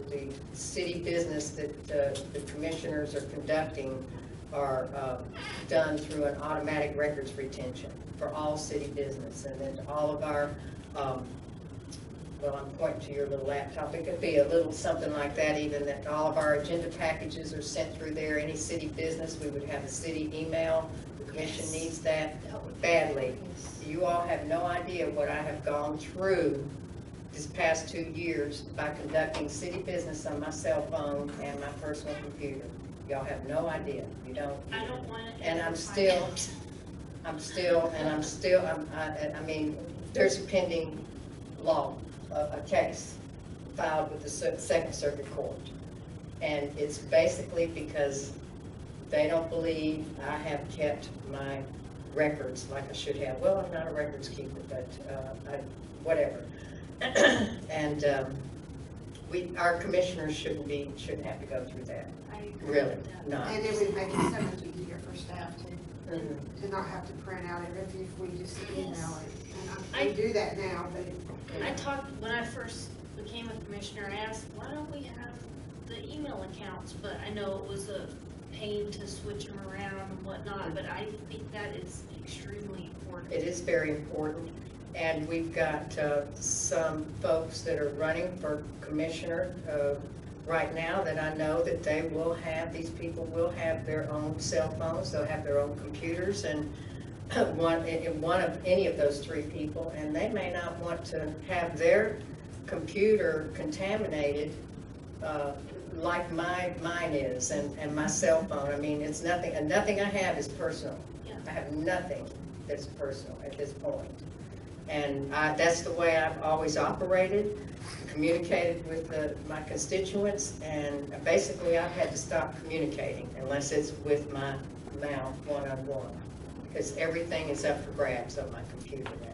city business that the commissioners are conducting are done through an automatic records retention for all city business. And then all of our, well, I'm pointing to your little laptop, it could be a little something like that even, that all of our agenda packages are sent through there. Any city business, we would have a city email. The commission needs that badly. You all have no idea what I have gone through this past 2 years by conducting city business on my cell phone and my personal computer. Y'all have no idea. You don't. I don't want to. And I mean, there's a pending law, a case filed with the Second Circuit Court. And it's basically because they don't believe I have kept my records like I should have. Well, I'm not a records keeper, but whatever. And our commissioners shouldn't have to go through that. I agree Really, with that. not. And it would make it so much easier for staff to not have to print out everything if we just email it. And we do that now, but. I talked, when I first became a commissioner, I asked, why don't we have the email accounts? But I know it was a pain to switch them around and whatnot, but I think that is extremely important. It is very important, and we've got some folks that are running for commissioner right now that I know that they will have, these people will have their own cell phones, they'll have their own computers, and one of any of those three people, and they may not want to have their computer contaminated like mine is, and my cell phone. I mean, it's nothing, and nothing I have is personal. Yeah. I have nothing that's personal at this point. And that's the way I've always operated, communicated with my constituents, and basically I've had to stop communicating unless it's with my mouth one-on-one, because everything is up for grabs on my computer now.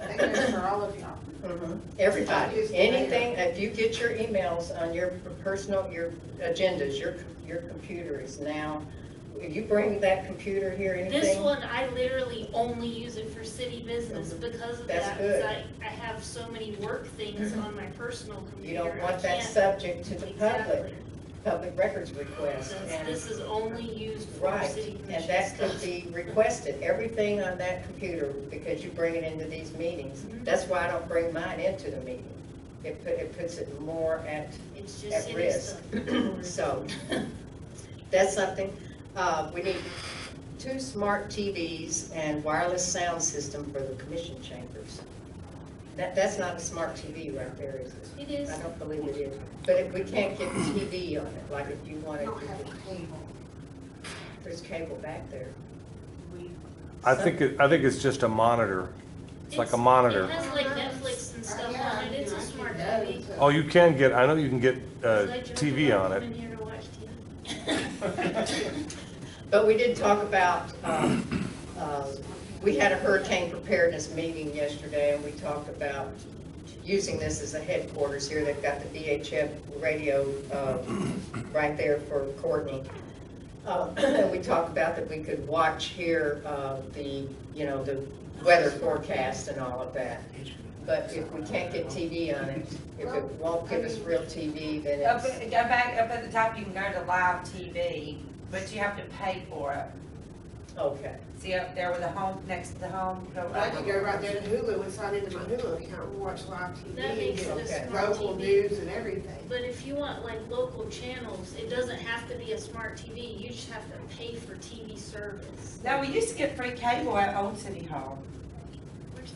That goes for all of y'all. Everybody, anything, if you get your emails on your personal, your agendas, your computer is now, if you bring that computer here, anything. This one, I literally only use it for city business because of That's that. good. Because I have so many work things on my personal computer. You don't I want that can't- subject to the Exactly. public records request. Since And this is only used for right, city commission and that could stuff. be requested, everything on that computer, because you bring it into these meetings. Mhm. That's why I don't bring mine into the meeting. It puts it more at It's just at city risk. stuff. So, that's something. We need 2 smart TVs and wireless sound system for the commission chambers. That's not a smart TV right there, is it? It is. I don't believe it is. But if we can't get TV on it, like if you I wanted don't to, have a cable. there's cable back there. I think it's just a monitor. It's like a monitor. It has like Netflix and stuff Yeah, on it. It's a I smart can TV. go to- Oh, you can get, I know you can get Because I drove TV a lot on of it. women here to watch TV. But we did talk about, we had a hurricane preparedness meeting yesterday, and we talked about using this as a headquarters here. They've got the VHF radio right there for Courtney. And we talked about that we could watch here the weather forecast and all of that. But if we can't get TV on it, if it won't give us real TV, then Up, it's, go back, up at the top, you can go to live TV, but you have to pay for it. okay. See up there with the home, next to the home? I could go right there to Hulu and sign into my Hulu account and watch live TV That and makes get it a Okay. smart local TV. news and everything. But if you want like local channels, it doesn't have to be a smart TV, you just have to pay for TV service. No, we used to get free cable at Old City Hall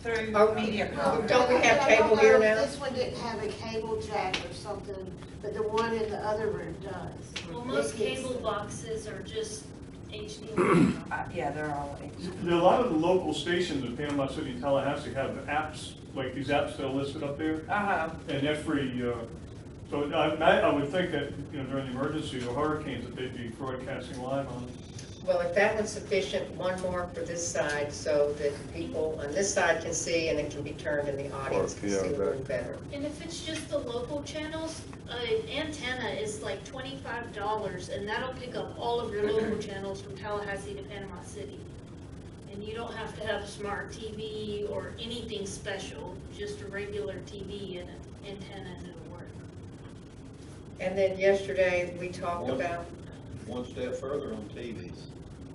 through Oh, MediaCom. don't we have I don't cable know here if now? This one didn't have a cable jack or something, but the one in the other room does. Well, most This gets- cable boxes are just HDMI. Yeah, they're all. A lot of the local stations in Panama City and Tallahassee have apps, like these apps that are listed up there, Uh-huh. and they're free. So I would think that, during the emergency or hurricanes, that they'd be broadcasting live on. Well, if that one's sufficient, one more for this side so that people on this side can see and it can be turned and the audience can see a little better. And if it's just the local channels, antenna is like $25, and that'll pick up all of your local channels from Tallahassee to Panama City. And you don't have to have a smart TV or anything special, just a regular TV and an antenna and it'll work. And then yesterday, we talked One- about, One step further on TVs.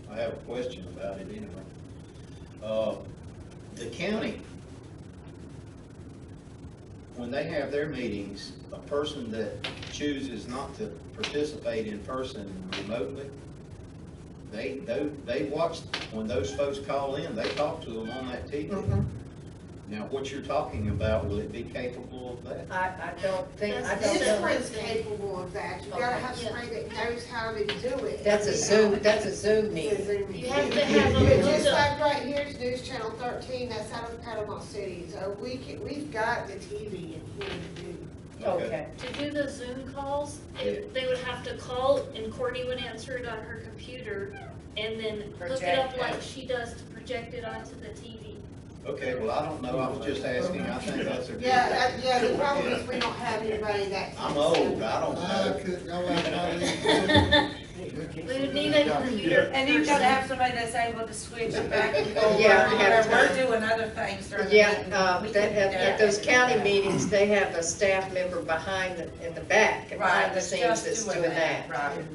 I have a question about it anyway. The county, when they have their meetings, a person that chooses not to participate in person remotely, they watch, when those folks call in, they talk to them on that TV. Now, what you're talking about, will it be capable of that? I don't think, I That's- don't This know. one's capable of that. You gotta have somebody that knows how to do it. That's a Zoom meeting. It's a Zoom You have meeting. to have them But hooked just up. like right here, it's News Channel 13, that's out of Panama City, so we've got the TV in here to do. Okay. To do the Zoom calls, they would have to call and Courtney would answer it on her computer and then hook it up Project like it. she does to project it onto the TV. Okay, well, I don't know, I was just asking, I think that's a good. Yeah, the problem is we don't have anybody that. I'm old, I don't I know. could, y'all like We would need a computer. And you've got to have somebody that's able to switch it back and forth. Yeah, we have We're time. doing other things during the Yeah, meeting. We that can do at that. those county meetings, they have a staff member in the back, and Right, behind the that's scenes just that's doing doing that, that. right.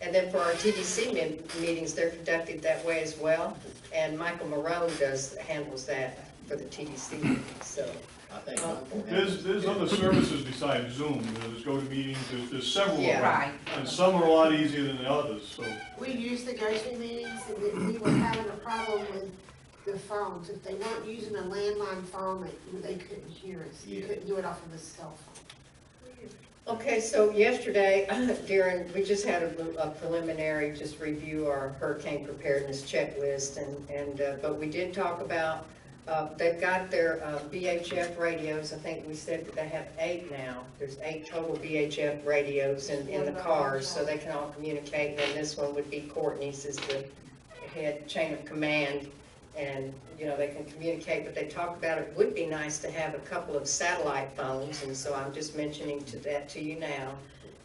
And then for our TDC meetings, they're conducted that way as well, and Michael Marone handles that for the TDC meetings, so. I think. There's other services besides Zoom. There's GoToMeetings, there's several of Yeah. them. Right. And some are a lot easier than the others, so. We used to go to meetings and then we were having a problem with the phones. If they weren't using a landline phone, they couldn't hear us. You Yeah. couldn't do it off of a cell phone. Okay, so yesterday, we just had a preliminary just review our hurricane preparedness checklist, but we did talk about, they've got their VHF radios. I think we said that they have 8 now. There's 8 total VHF radios in the cars, so they can all communicate, and then this one would be Courtney's as the head chain of command, and, they can communicate, but they talked about it would be nice to have a couple of satellite phones, and so I'm just mentioning that to you now.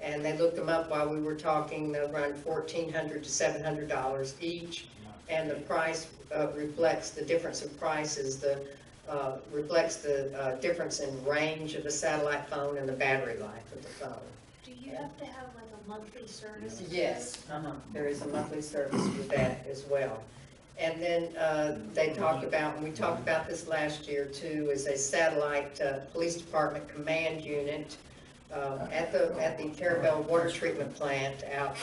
And they looked them up while we were talking. They'll run $1,400 to $700 each, and the price reflects the difference in prices, reflects the difference in range of the satellite phone and the battery life of the phone. Do you have to have like a monthly service? Yes, there is a monthly service with that as well. And then they talked about, and we talked about this last year too, is a satellite police department command unit at the Carrabelle water treatment plant out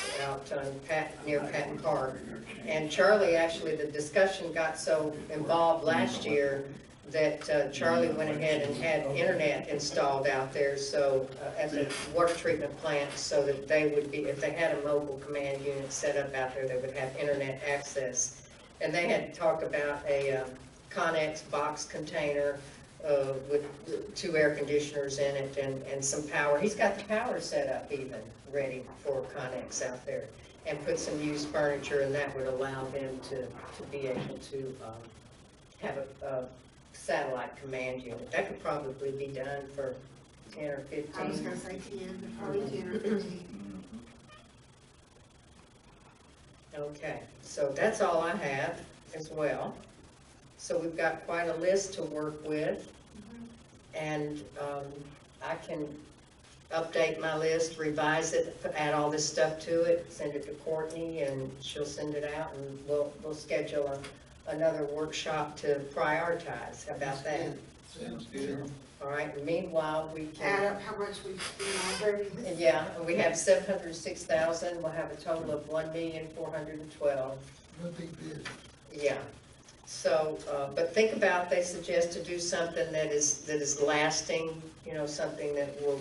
near Patton Park. And Charlie, actually, the discussion got so involved last year that Charlie went ahead and had internet installed out there, so at the water treatment plant, so that they would be, if they had a mobile command unit set up out there, they would have internet access. And they had talked about a Connex box container with 2 air conditioners in it and some power. He's got the power set up even, ready for Connex out there. And put some used furniture, and that would allow them to be able to have a satellite command unit. That could probably be done for 10 or 15. I was gonna say 10, but probably 10 or 15. Okay, so that's all I have as well. So we've got quite a list to work with. And I can update my list, revise it, add all this stuff to it, send it to Courtney, and she'll send it out, and we'll schedule another workshop to prioritize. How about that? Sounds good. All right, and meanwhile, we Add can, up how much we've spent already. yeah, we have 706,000, we'll have a total of 1,412,000. No big deal. Yeah, so, but think about, they suggest to do something that is lasting, you know, something that will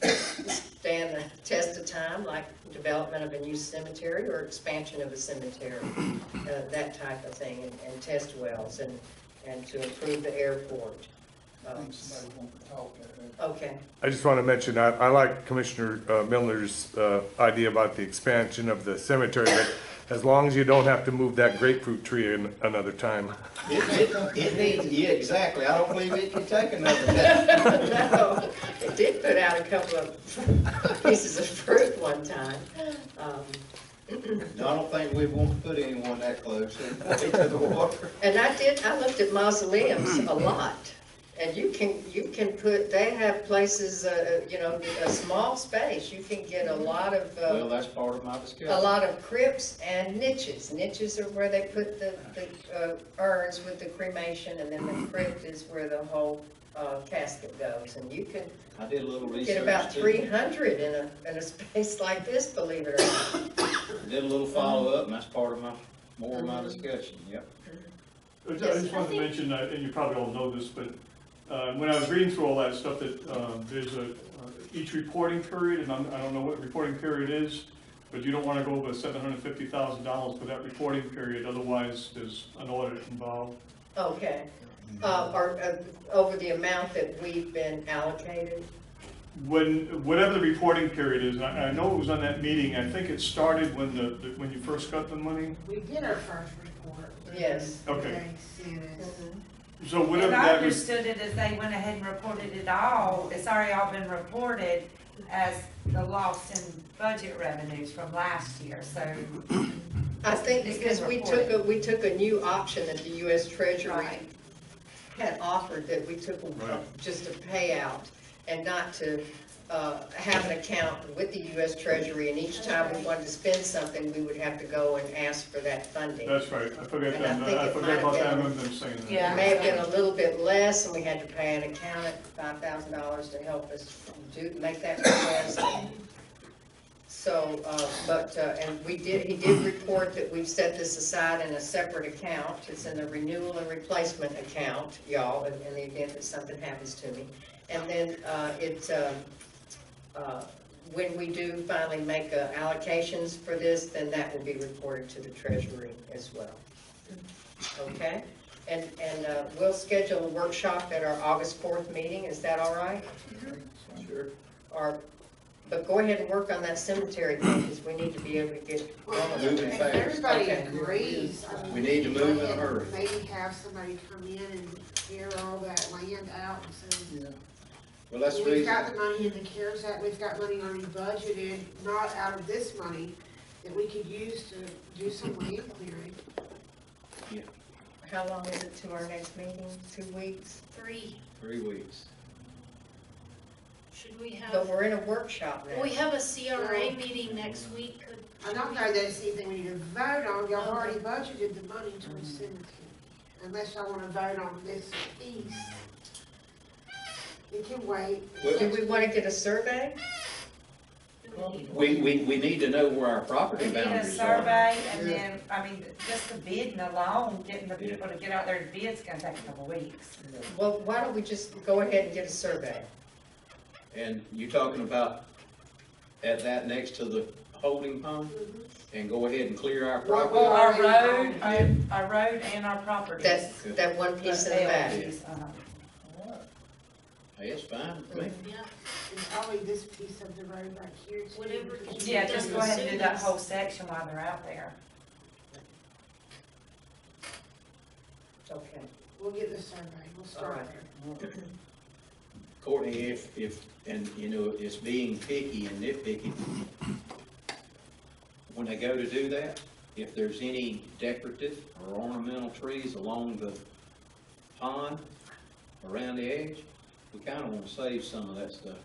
stand the test of time, like development of a new cemetery or expansion of a cemetery, that type of thing, and test wells, and to improve the airport. I think somebody wants to talk at that. Okay, I just want to mention, I like Commissioner Milner's idea about the expansion of the cemetery, but as long as you don't have to move that grapefruit tree in another time. It needs, yeah, exactly. I don't believe it can take another day. no, it did put out a couple of pieces of fruit one time. No, I don't think we want to put anyone that close to the water. And I looked at mausoleums a lot. And you can put, they have places, you know, a small space, you can get a lot of, Well, that's part of my discussion. a lot of crypts and niches. Niches are where they put the urns with the cremation, and then the crypt is where the whole casket goes. And you can I did a little research. get about too. 300 in a space like this, believe it or not. I did a little follow-up, and that's part of more of my discussion, yep. I just wanted to mention, and you probably all know this, but when I was reading through all that stuff, that there's each reporting period, and I don't know what reporting period is, but you don't want to go over $750,000 for that reporting period, otherwise there's an audit involved. Okay. Or over the amount that we've been allocated? Whatever the reporting period is, and I know it was on that meeting, I think it started when when you first got the money. We did our first report. Yes. Okay. They sent us. So whatever And I that was, understood it as they went ahead and reported it all, it's already all been reported as the loss in budget revenues from last year, so. I think It's because been we took a new option that the U.S. Treasury Right. had offered, that we took just a payout and not to have an account with the U.S. Treasury, and each time we wanted to spend something, we would have to go and ask for that funding. that's right, I forgot And I that, think I it forgot might about have that, I been- remember them saying that. Yeah. It may have been a little bit less, and we had to pay an accountant $5,000 to help us make that request. So, and he did report that we've set this aside in a separate account. It's in the renewal and replacement account, y'all, in the event that something happens to me. And then when we do finally make allocations for this, then that will be reported to the Treasury as well. Okay? And we'll schedule a workshop at our August 4th meeting, is that all right? Sure. But go ahead and work on that cemetery thing, because we need to be able to get going on Moving If that. fast. everybody Okay. agrees, I mean, We need to go move in a ahead and hurry. Maybe have somebody come in and clear all that land out, and say, Yeah. Well, that's the we've reason. got the money in the CARES Act, we've got money already budgeted, not out of this money, that we could use to do some land clearing. How long is it to our next meeting? 2 weeks? 3, 3 weeks. should we But have, we're in a workshop now. we have a CRA meeting next week, could, I don't know that it's anything we need to vote on, y'all already budgeted the money towards cemetery, unless y'all wanna vote on this piece. It can wait. Do we want to get a survey? we need We need to know where our property We need a boundaries are. survey, and then, I mean, just the bidding alone, getting the people to get out there to bid is gonna take a couple weeks. Well, why don't we just go ahead and get a survey? And you talking about at that next to the holding pond? And go ahead and clear our property? Well, our road and our properties. That one piece in the back. LPs, Hey, it's fine with me. Yeah, And probably this piece of the road right here too. whatever. because can be Yeah, done just as go ahead and do soon that as- whole section while they're out there. Okay. We'll get the survey, we'll start Alright. there. Courtney, and you know, it's being picky and nitpicky. When they go to do that, if there's any decorative or ornamental trees along the pond, around the edge, we kinda wanna save some of that stuff.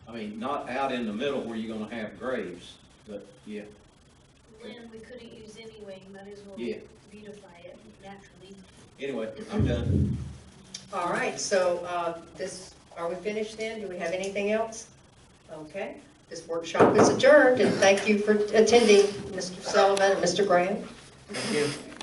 I mean, not out in the middle where you're gonna have graves, but yeah, Land we couldn't use anyway, might as well Yeah. beautify it naturally. anyway, I'm done. All right, so, are we finished then? Do we have anything else? Okay, this workshop is adjourned, and thank you for attending, Mr. Sullivan and Mr. Graham. Thank you.